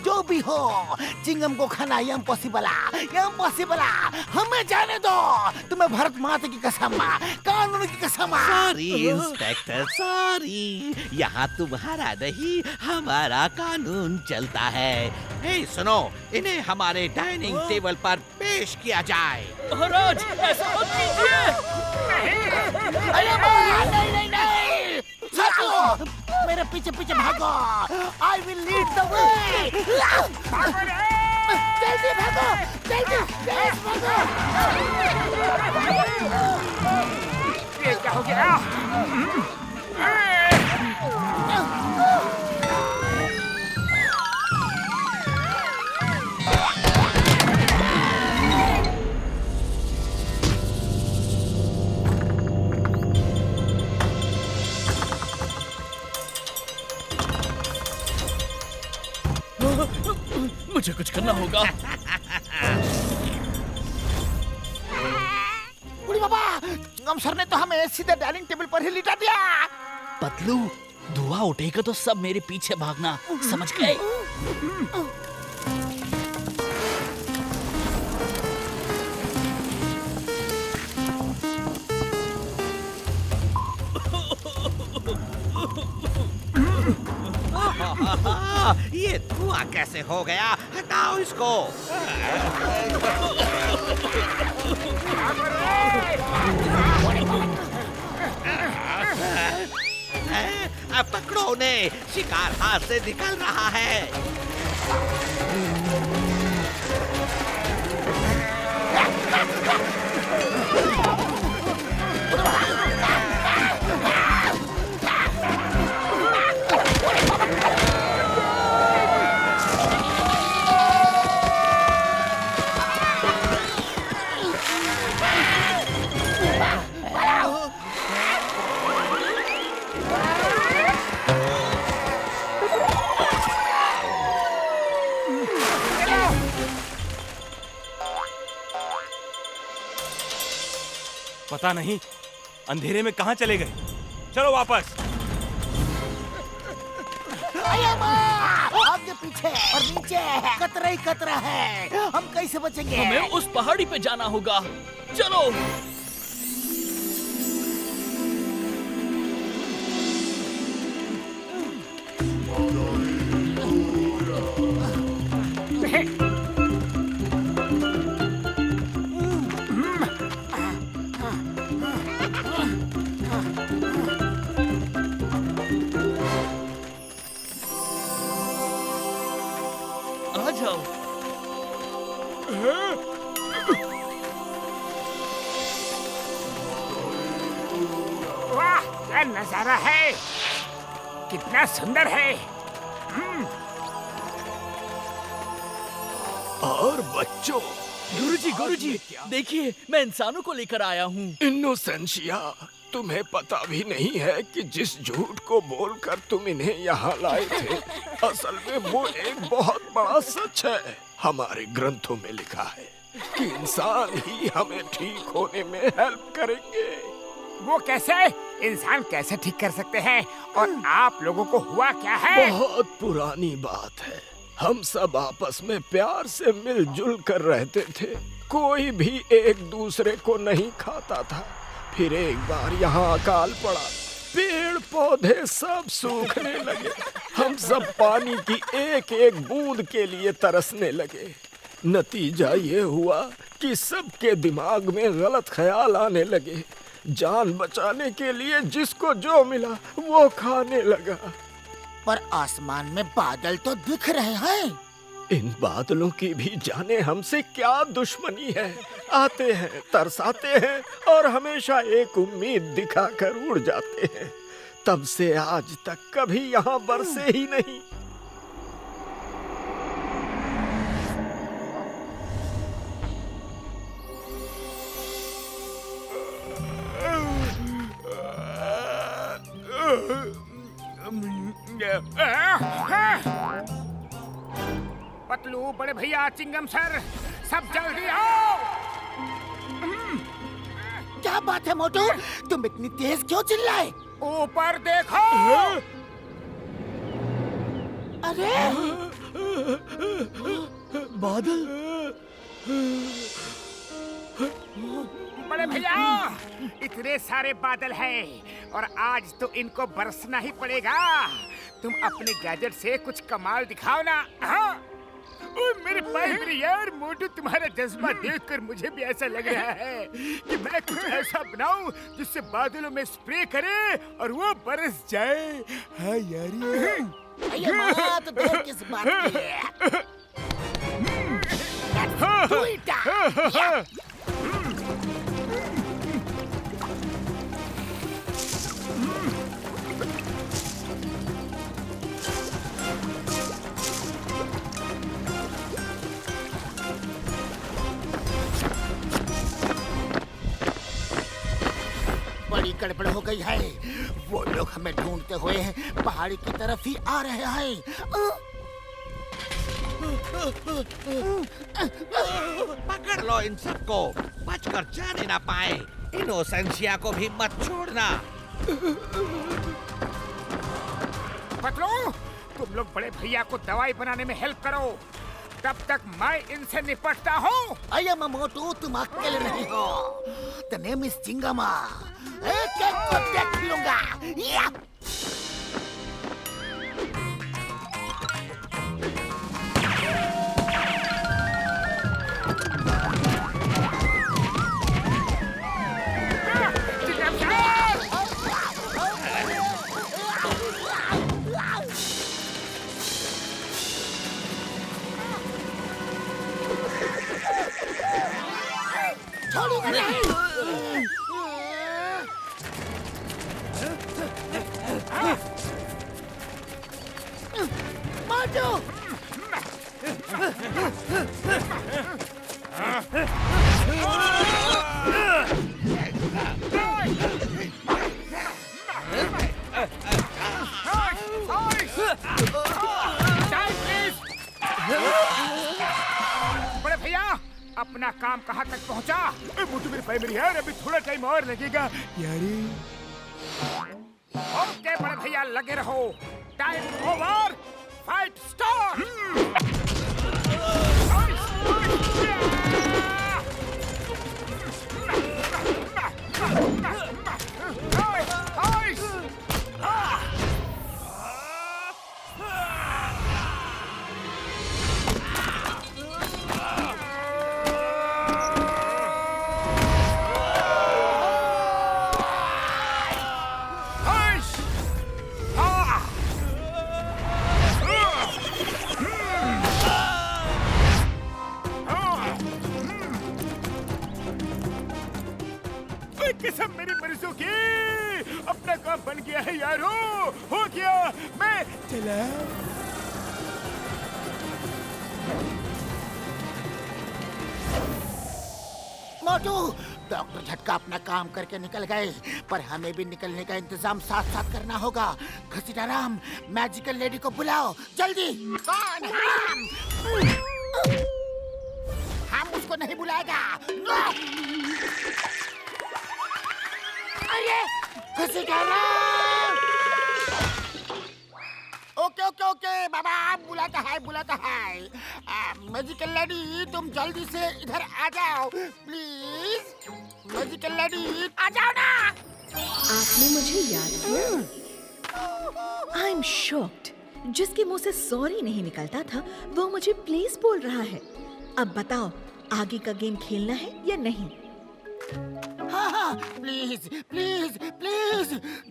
C: जो भी हो, चिंगम को खाना इम्पॉसिबल, हमें जाने दो। तुम्हें भारत माता की कसम, कानून की कसम।
L: Sorry inspector, sorry. यहाँ तुम्हारा नहीं, हमारा कानून चलता है। हे सुनो, इन्हें हमारे डाइनिंग टेबल पर पेश किया जाए।
K: महाराज, ऐसा मत कीजिए।
C: नहीं, मेरे पीछे पीछे भागो। I will lead the way. जल्दी भागो, जल्दी भागो।
E: ये क्या हो गया?
K: मुझे कुछ करना होगा।
C: बुढ़ी बाबा, चिंगम सर ने तो हमें सीधे डाइनिंग टेबल पर ही लिटा दिया।
K: पतलू, धुआं उठेगा तो सब मेरे पीछे भागना, समझ गए?
L: ये धुआं कैसे हो गया? हटाओ इसको। अब पकड़ो उन्हें, शिकार हाथ से निकल रहा है।
G: पता नहीं अंधेरे में कहां चले गए। चलो वापस।
C: आगे पीछे और नीचे कतरा ही कतरा है। हम कैसे बचेंगे?
K: हमें उस पहाड़ी पे जाना होगा। चलो।
E: वाह, क्या नजारा है, कितना सुंदर है।
M: और बच्चों,
K: गुरुजी, देखिए, मैं इंसानों को लेकर आया हूँ।
M: इनोसेंशिया, तुम्हें पता भी नहीं है कि जिस झूठ को बोलकर तुम इन्हें यहाँ लाए थे, असल में वो एक बहुत बड़ा सच है। हमारे ग्रंथों में लिखा है कि इंसान ही हमें ठीक होने में हेल्प करेंगे।
E: वो कैसे? इंसान कैसे ठीक कर सकते हैं? और आप लोगों को हुआ क्या है?
M: बहुत पुरानी बात है। हम सब आपस में प्यार से मिलजुल कर रहते थे। कोई भी एक दूसरे को नहीं खाता था। फिर एक बार यहाँ अकाल पड़ा, पेड़ पौधे सब सूखने लगे। हम सब पानी की एक एक बूंद के लिए तरसने लगे। नतीजा ये हुआ कि सबके दिमाग में गलत ख्याल आने लगे। जान बचाने के लिए जिसको जो मिला वो खाने लगा।
C: पर आसमान में बादल तो दिख रहे हैं।
M: इन बादलों की भी जाने हमसे क्या दुश्मनी है। आते हैं, तरसाते हैं और हमेशा एक उम्मीद दिखाकर उड़ जाते हैं। तब से आज तक कभी यहाँ बरसे ही नहीं।
E: पतलू, बड़े भैया, चिंगम सर, सब जल्दी आओ।
C: क्या बात है मोटू, तुम इतनी तेज क्यों चिल्लाए?
E: ऊपर देखो।
C: अरे
I: बादल।
E: बड़े भैया, इतने सारे बादल हैं और आज तो इनको बरसना ही पड़ेगा। तुम अपने गैजेट से कुछ कमाल दिखाओ ना। हाँ? ओह मेरे भाई, मेरे यार, मोटू, तुम्हारा जज्बा देखकर मुझे भी ऐसा लग रहा है कि मैं कुछ ऐसा बनाऊं जिससे बादलों में स्प्रे करे और वो बरस जाए। हाँ यार,
C: ये बात देर किस बात की है? Let's do it! Yeah. बड़ी गड़बड़ हो गई है। वो लोग हमें ढूंढते हुए पहाड़ी की तरफ ही आ रहे हैं।
L: पकड़ लो इन सबको, बचकर जाने ना पाए। इनोसेंसिया को भी मत छोड़ना।
E: पतलू, तुम लोग बड़े भैया को दवाई बनाने में हेल्प करो, तब तक मैं इनसे निपटता हूँ।
C: अये मोटू, तुम अकेले नहीं हो। The name is चिंगमा। एक एक को देख लूंगा। या! छोड़ूंगा नहीं। मोटू!
E: बड़े भैया, अपना काम कहाँ तक पहुँचा? मोटू मेरे भाई, मेरी यार, अभी थोड़ा टाइम और लगेगा यारी। ओके बड़े भैया, लगे रहो। Time over, fight start. कसम मेरी मर्जों की, अपना काम बन गया है यारो। हो गया, मैं चला।
C: मोटू, डॉक्टर झटका अपना काम करके निकल गए, पर हमें भी निकलने का इंतजाम साथ साथ करना होगा। घसीटाराम, मैजिकल लेडी को बुलाओ जल्दी। कौन? हम उसको नहीं बुलाएगा। अरे घसीटाराम! ओके ओके ओके बाबा, बुलाता है। मैजिकल लेडी, तुम जल्दी से इधर आ जाओ प्लीज। मैजिकल लेडी, आ जाओ ना।
H: आपने मुझे याद किया। आई एम शॉक्ड जिसके मुंह से सॉरी नहीं निकलता था वो मुझे प्लीज बोल रहा है। अब बताओ आगे का गेम खेलना है या नहीं?
C: हाँ, प्लीज प्लीज प्लीज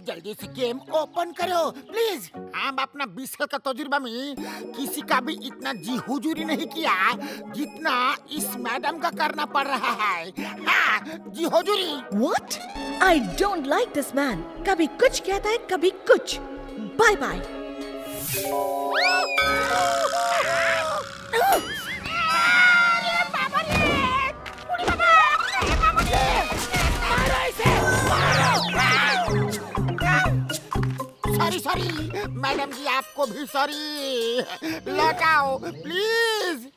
C: जल्दी से गेम ओपन करो प्लीज। हम अपना 20 साल का तजुर्बा में किसी का भी इतना जी हुजूरी नहीं किया जितना इस मैडम का करना पड़ रहा है। हाँ, जी हुजूरी।
H: What? I don't like this man. कभी कुछ कहता है कभी कुछ। Bye bye.
C: Sorry madam ji, आपको भी सॉरी। लौटाओ प्लीज।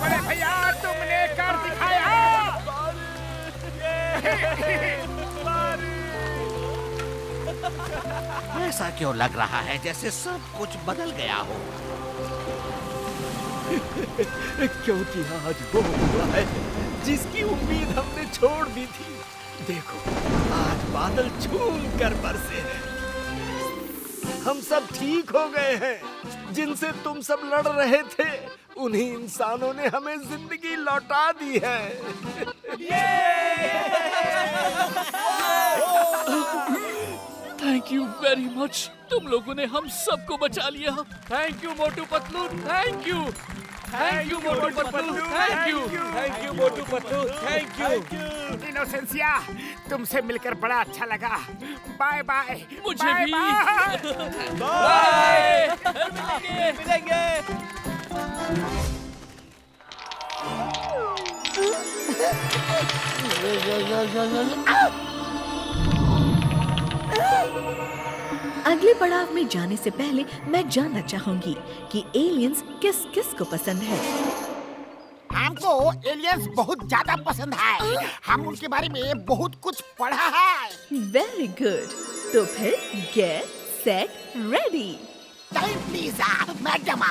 E: बड़े भैया तुमने कर दिखाया।
L: ऐसा क्यों लग रहा है जैसे सब कुछ बदल गया हो?
G: क्योंकि आज वो हुआ है जिसकी उम्मीद हमने छोड़ दी थी। देखो आज बादल झूम कर बरसे हैं। हम सब ठीक हो गए हैं। जिनसे तुम सब लड़ रहे थे उन्हीं इंसानों ने हमें जिंदगी लौटा दी है।
K: Thank you very much. तुम लोगों ने हम सबको बचा लिया।
F: Thank you Motu Patlu, thank you. Thank you Motu Patlu, thank you.
G: Thank you Motu Patlu, thank you.
E: Innocencia, तुमसे मिलकर बड़ा अच्छा लगा। Bye bye.
K: मुझे भी।
G: बाय। मिलेंगे।
H: अगले पड़ाव में जाने से पहले मैं जानना चाहूंगी कि एलियंस किस किस को पसंद है।
C: हमको एलियंस बहुत ज्यादा पसंद है। हम उनके बारे में बहुत कुछ पढ़ा है।
H: Very good. तो फिर get set ready.
C: Time please madam.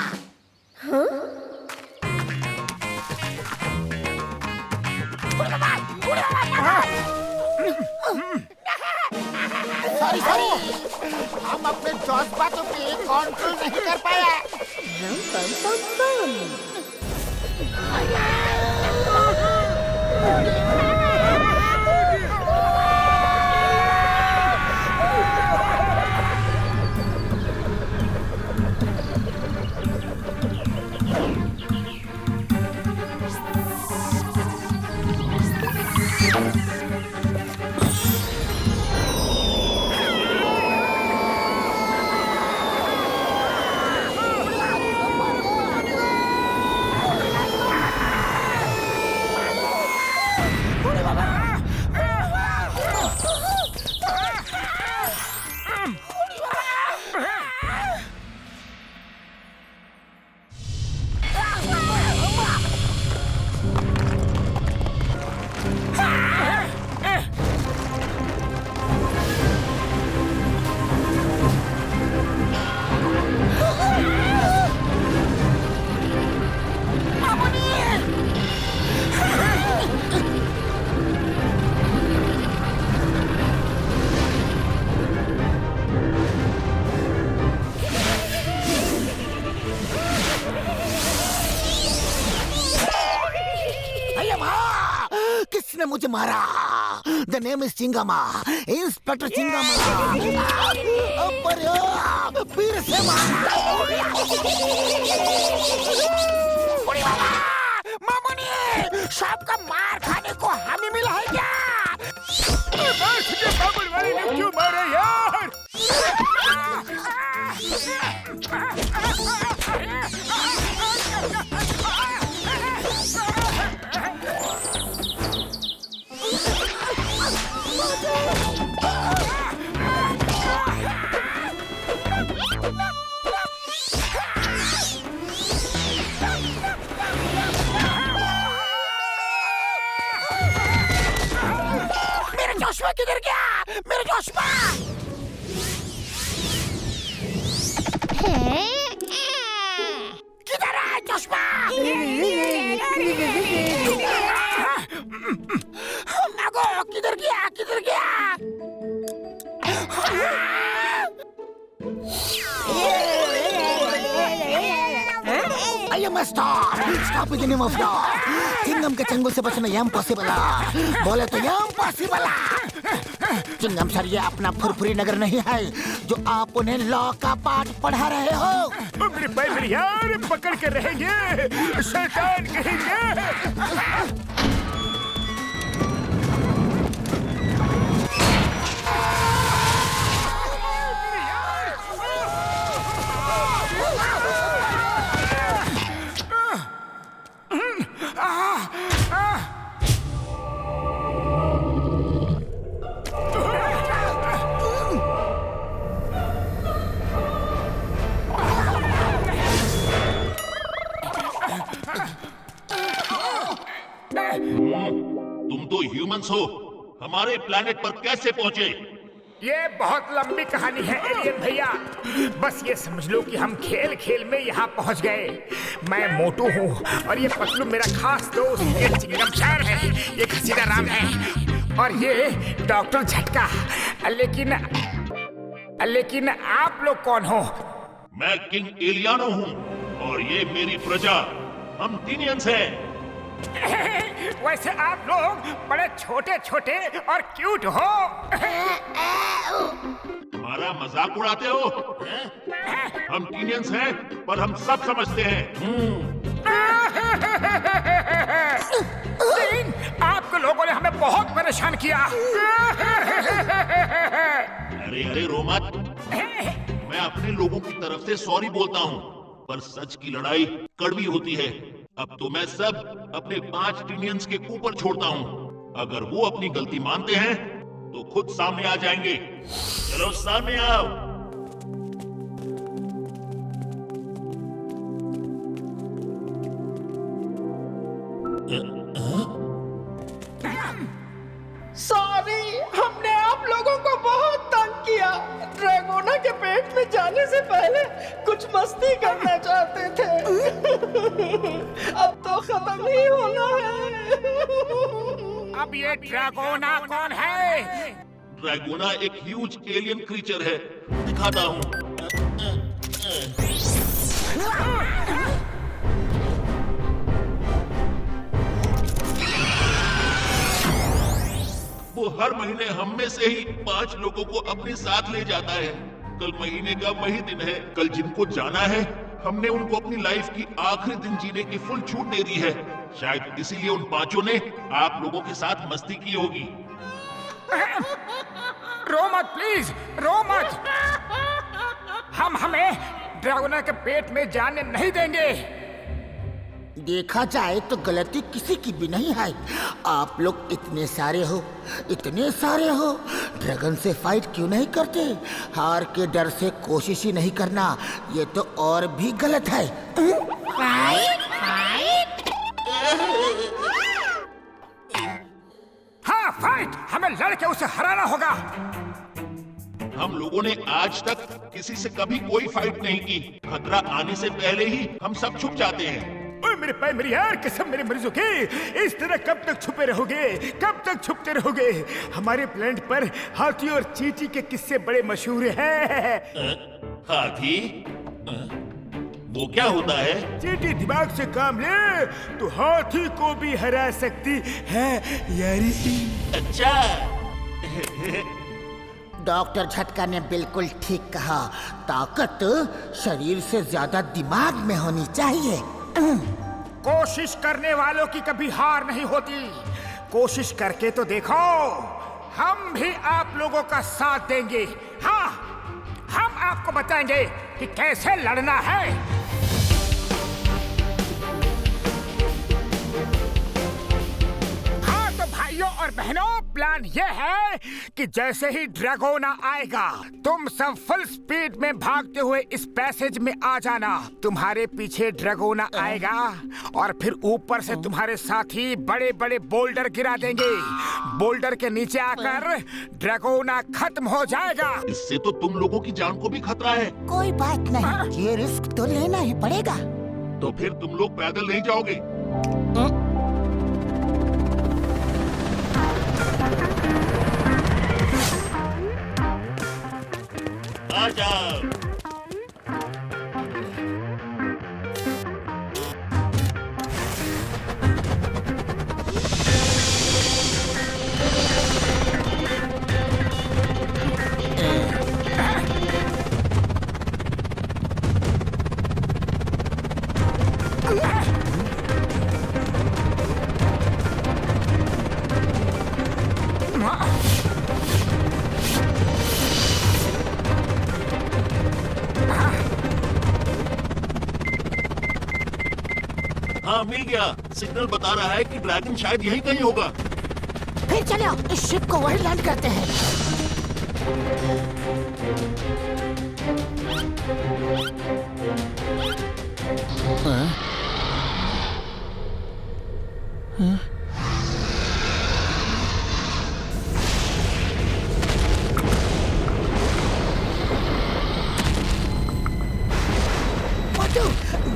H: हाँ?
C: सॉरी हम अपने जज्बातों पे कंट्रोल नहीं कर पाया।
H: रम पम पम पम।
C: उसने मुझे मारा। The name is Chingama, inspector Chingama. फिर से मारा। मामूनी, सांप का मार खाने को हमें मिला है क्या?
E: बाबुल वाले ने क्यों मारा यार?
C: मेरा जोशुआ किधर गया? मेरा जोशुआ! किधर है जोशुआ? नागो, किधर गया? किधर गया? I am a star. Stop with the name of star. Chingam के चंगुल से बचना इम्पॉसिबल है। बोले तो इम्पॉसिबल है। चिंगम सर, ये अपना फुरफुरी नगर नहीं है जो आप उन्हें लॉ का पाठ पढ़ा रहे हो।
E: मेरे भाई मेरे यार पकड़ के रहेंगे, शैतान कहेंगे।
N: तुम तो ह्यूमंस हो, हमारे प्लेनेट पर कैसे पहुंचे?
E: ये बहुत लंबी कहानी है एलियन भैया। बस ये समझ लो कि हम खेल खेल में यहाँ पहुँच गए। मैं मोटू हूँ और ये पतलू मेरा खास दोस्त ये चिंगम सर है, ये घसीटा राम है और ये डॉक्टर झटका। लेकिन आप लोग कौन हो?
N: मैं किंग एलियानो हूँ और ये मेरी प्रजा, हम टीनियंस हैं।
E: वैसे आप लोग बड़े छोटे छोटे और क्यूट हो।
N: हमारा मजाक उड़ाते हो? हम टीनियंस हैं पर हम सब समझते हैं।
E: आपके लोगों ने हमें बहुत परेशान किया।
N: अरे रो मत, मैं अपने लोगों की तरफ से सॉरी बोलता हूँ, पर सच की लड़ाई कड़वी होती है। अब तो मैं सब अपने 5 टीनियंस के ऊपर छोड़ता हूँ। अगर वो अपनी गलती मानते हैं तो खुद सामने आ जाएंगे। चलो सामने आओ।
G: सॉरी, हमने आप लोगों को बहुत तंग किया। ड्रैगोना के पेट में जाने से पहले कुछ मस्ती करना चाहते थे। अब तो खत्म ही होना है।
E: अब ये ड्रैगोना कौन है?
N: ड्रैगोना एक ह्यूज एलियन क्रीचर है, दिखाता हूँ। वो हर महीने हम में से ही 5 लोगों को अपने साथ ले जाता है। कल महीने का वही दिन है। कल जिनको जाना है, हमने उनको अपनी लाइफ की आखिरी दिन जीने की फुल छूट दे दी है। शायद इसीलिए उन 5 ने आप लोगों के साथ मस्ती की होगी।
E: रो मत प्लीज, रो मत। हम हमें ड्रैगोना के पेट में जाने नहीं देंगे।
C: देखा जाए तो गलती किसी की भी नहीं है। आप लोग इतने सारे हो, ड्रैगन से फाइट क्यों नहीं करते? हार के डर से कोशिश ही नहीं करना, ये तो और भी गलत है।
E: हाँ, फाइट! हमें लड़के उसे हराना होगा।
N: हम लोगों ने आज तक किसी से कभी कोई फाइट नहीं की। खतरा आने से पहले ही हम सब छुप जाते हैं।
E: ओए मेरे भाई मेरी यार कसम मेरे मरीजों की, इस तरह कब तक छुपे रहोगे? कब तक छुपते रहोगे? हमारे प्लेनेट पर हाथी और चींटी के किस्से बड़े मशहूर हैं।
N: हाथी? वो क्या होता है?
E: चींटी दिमाग से काम ले तो हाथी को भी हरा सकती है यारी।
N: अच्छा।
C: डॉक्टर झटका ने बिल्कुल ठीक कहा, ताकत शरीर से ज्यादा दिमाग में होनी चाहिए।
E: कोशिश करने वालों की कभी हार नहीं होती। कोशिश करके तो देखो, हम भी आप लोगों का साथ देंगे। हाँ, हम आपको बताएंगे कि कैसे लड़ना है। भाइयों और बहनों, प्लान ये है कि जैसे ही ड्रैगोना आएगा, तुम सब फुल स्पीड में भागते हुए इस पैसेज में आ जाना। तुम्हारे पीछे ड्रैगोना आएगा और फिर ऊपर से तुम्हारे साथी बड़े बड़े बोल्डर गिरा देंगे। बोल्डर के नीचे आकर ड्रैगोना खत्म हो जाएगा।
N: इससे तो तुम लोगों की जान को भी खतरा है।
C: कोई बात नहीं, ये रिस्क तो लेना ही पड़ेगा।
N: तो फिर तुम लोग पैदल नहीं जाओगे? आजा। हाँ, मिल गया। सिग्नल बता रहा है कि ड्रैगन शायद यहीं कहीं होगा।
C: फिर चलो इस शिप को वहीं लैंड करते हैं।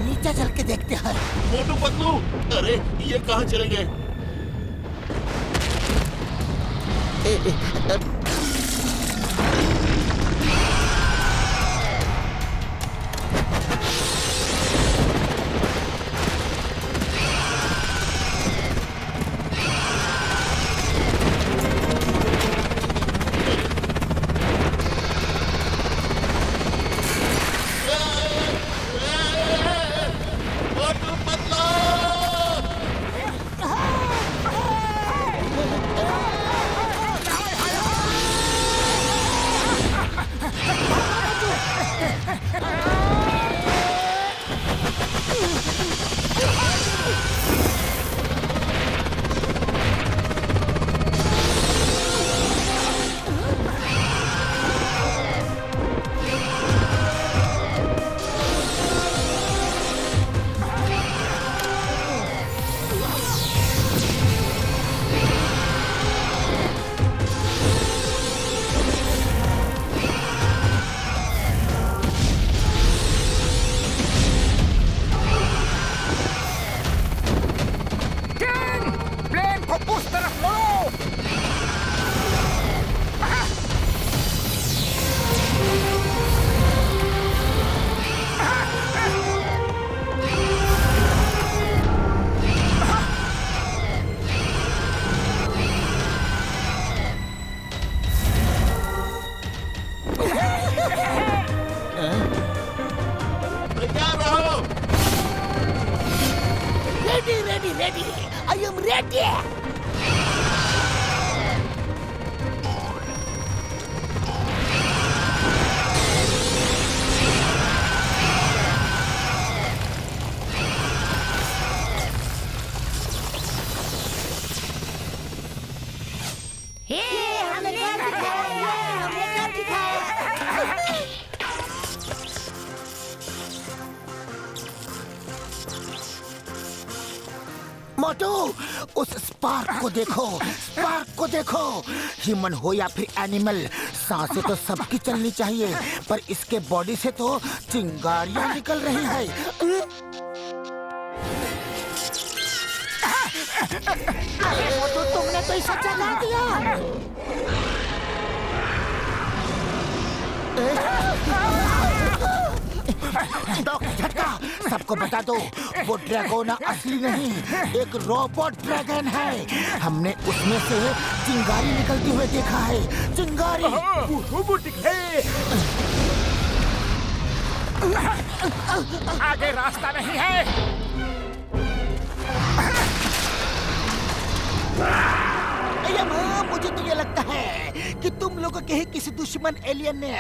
C: नीचे चल के देखते हैं।
N: मोटू पतलू, अरे ये कहाँ चले गए?
C: ready. I am ready. मोटू, उस स्पार्क को देखो, स्पार्क को देखो। ह्यूमन हो या फिर एनिमल, सांसें तो सबकी चलनी चाहिए, पर इसके बॉडी से तो चिंगारियां निकल रही है। अरे मोटू, तुमने तो इसे जगा दिया। डॉक्टर झटका, सबको बता दो, वो ड्रैगोना असली नहीं, एक रोबोट ड्रैगन है। हमने उसमें से चिंगारी निकलती हुए देखा है। चिंगारी
E: वो रोबोटिक है। आगे रास्ता नहीं है।
C: मुझे तो ये लगता है कि तुम लोगों के ही किसी दुश्मन एलियन ने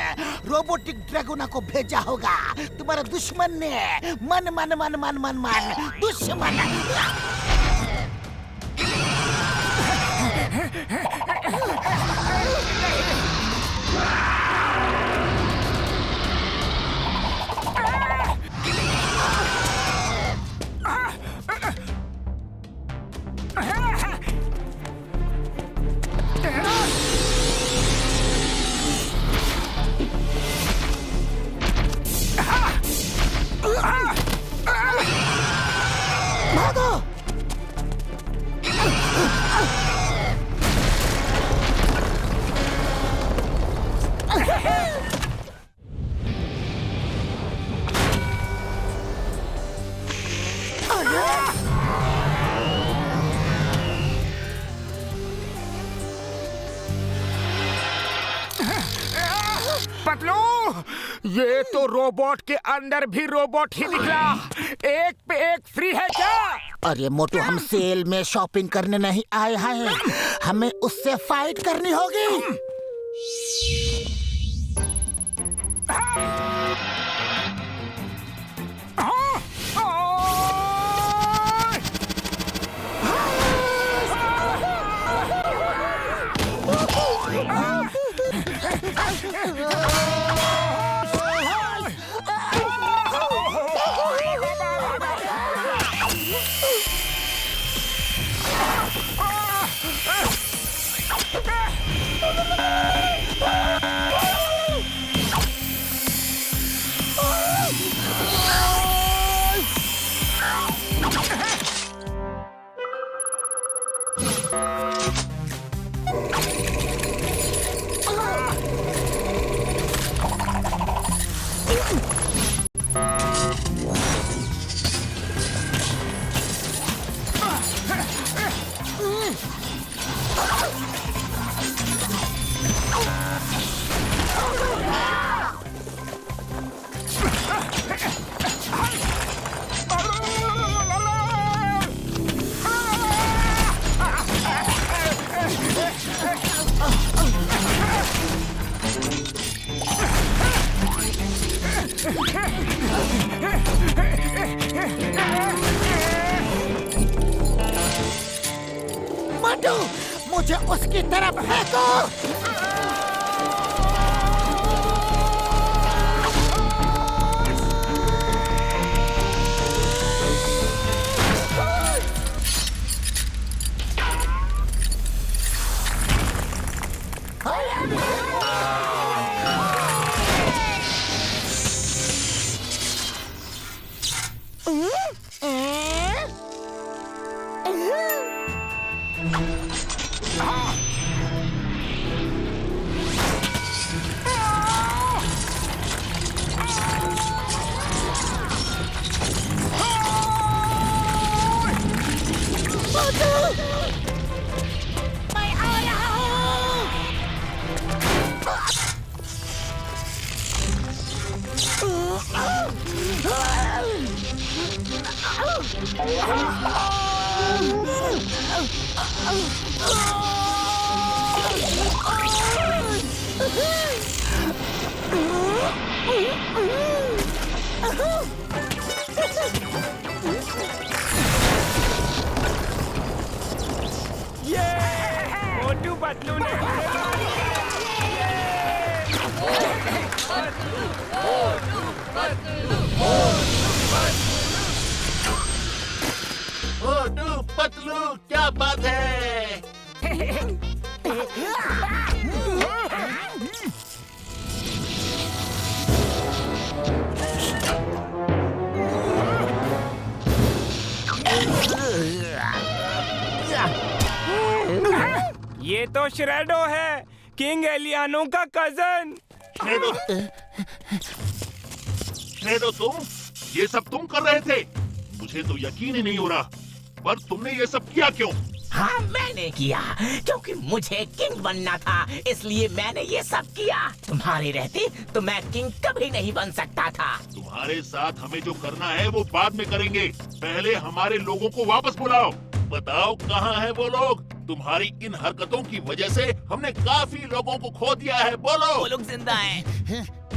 C: रोबोटिक ड्रैगोना को भेजा होगा। तुम्हारा दुश्मन ने मन मन मन मन मन मन दुश्मन।
E: पतलू, ये तो रोबोट के अंदर भी रोबोट ही निकला। एक पे एक फ्री है क्या?
C: अरे मोटू, हम सेल में शॉपिंग करने नहीं आए हैं, हमें उससे फाइट करनी होगी। मोटू, मुझे उसकी तरफ फेंको।
E: मोटू पतलू ने
N: मोटू पतलू, क्या बात है?
E: ये तो श्रेडो है, किंग एलियानो का कजन।
N: श्रेडो तुम? ये सब तुम कर रहे थे? मुझे तो यकीन ही नहीं हो रहा। पर तुमने ये सब किया क्यों?
O: हाँ, मैंने किया क्योंकि मुझे किंग बनना था, इसलिए मैंने ये सब किया। तुम्हारे रहते तो मैं किंग कभी नहीं बन सकता था।
N: तुम्हारे साथ हमें जो करना है वो बाद में करेंगे। पहले हमारे लोगों को वापस बुलाओ। बताओ कहाँ है वो लोग? तुम्हारी इन हरकतों की वजह से हमने काफी लोगों को खो दिया है। बोलो।
O: वो लोग जिंदा हैं।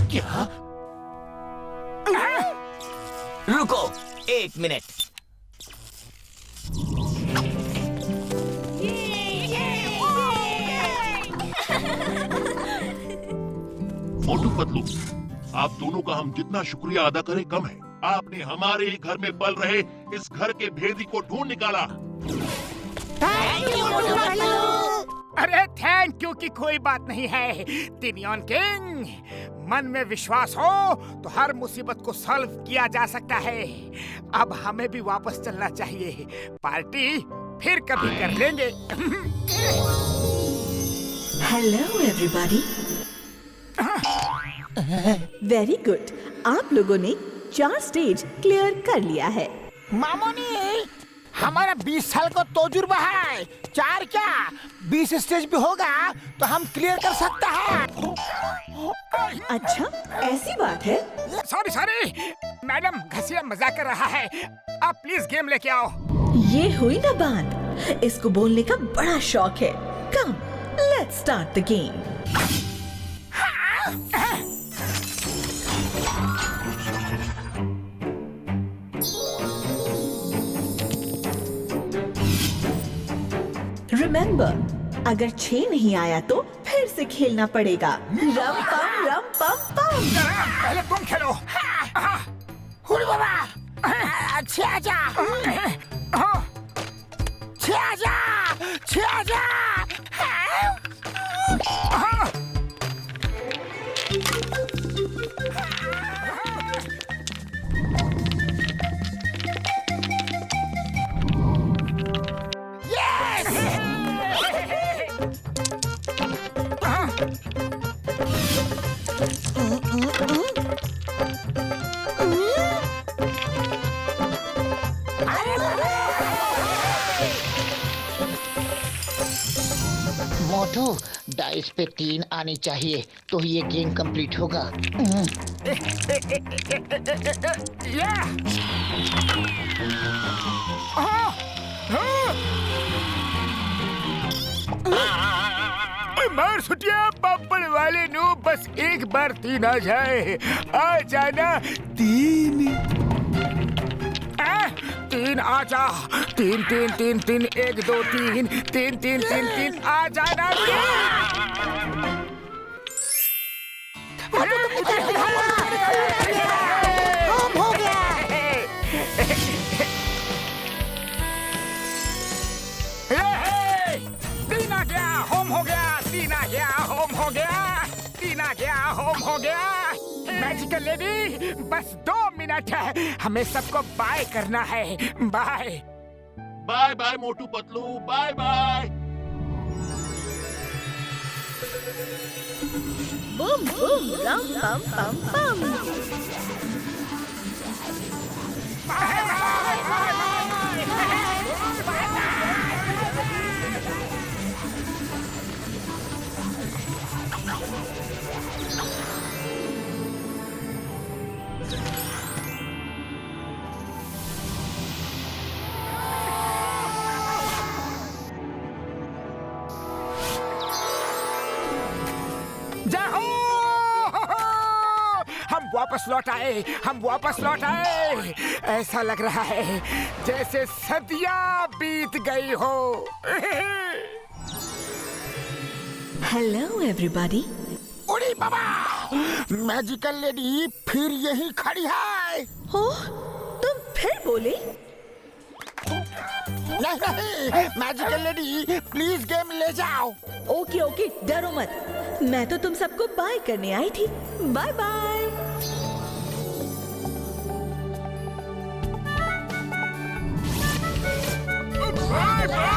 N: क्या?
O: रुको 1 मिनट।
N: मोटू पतलू, आप दोनों का हम जितना शुक्रिया अदा करें कम है। आपने हमारे ही घर में पल रहे इस घर के भेदी को ढूंढ निकाला।
E: अरे थैंक यू की कोई बात नहीं है टिनियन किंग। मन में विश्वास हो तो हर मुसीबत को सॉल्व किया जा सकता है। अब हमें भी वापस चलना चाहिए। पार्टी फिर कभी कर लेंगे।
H: Hello everybody. वेरी गुड, आप लोगों ने 4 स्टेज क्लियर कर लिया है।
C: मामोनी, हमारा 20 साल का तजुर्बा है। 4 क्या 20 स्टेज भी होगा तो हम क्लियर कर सकता है।
H: अच्छा, ऐसी बात है?
E: सॉरी मैडम, घसिया मजाक कर रहा है। आप प्लीज गेम लेके आओ।
H: ये हुई ना बात, इसको बोलने का बड़ा शौक है। Come, let's start the game. Remember, अगर 6 नहीं आया तो फिर से खेलना पड़ेगा। रम पम पम।
E: पहले तुम खेलो। हुल बाबा, अच्छे आजा। आजा।
C: मोटू, डाइस पे 3 आनी चाहिए तो ये गेम कंप्लीट होगा।
E: मार सुटिया पापड़ वाले नो, बस एक बार 3 आ जाए। आ जाना 3। 3 आ जा। 3 3 3 3 1 2 3 3 3 3 3 आ जाना। हो गया। 3 आ गया, होम हो गया। 3 आ गया, होम हो गया। 3 आ गया, होम हो गया। मैजिकल लेडी, बस 2 मिनट है, हमें सबको बाय करना है। Bye
N: bye bye Motu Patlu, bye bye.
H: Boom boom रम पम पम पम।
E: हम वापस लौट आए। ऐसा लग रहा है जैसे सदियां बीत गई हो।
H: Hello everybody.
C: उड़ी बाबा, मैजिकल लेडी फिर यही खड़ी है।
H: ओह, तुम फिर बोले?
C: नहीं, मैजिकल लेडी प्लीज गेम ले जाओ।
H: ओके, डरो मत। मैं तो तुम सबको बाय करने आई थी। Bye bye.
E: Bye bye.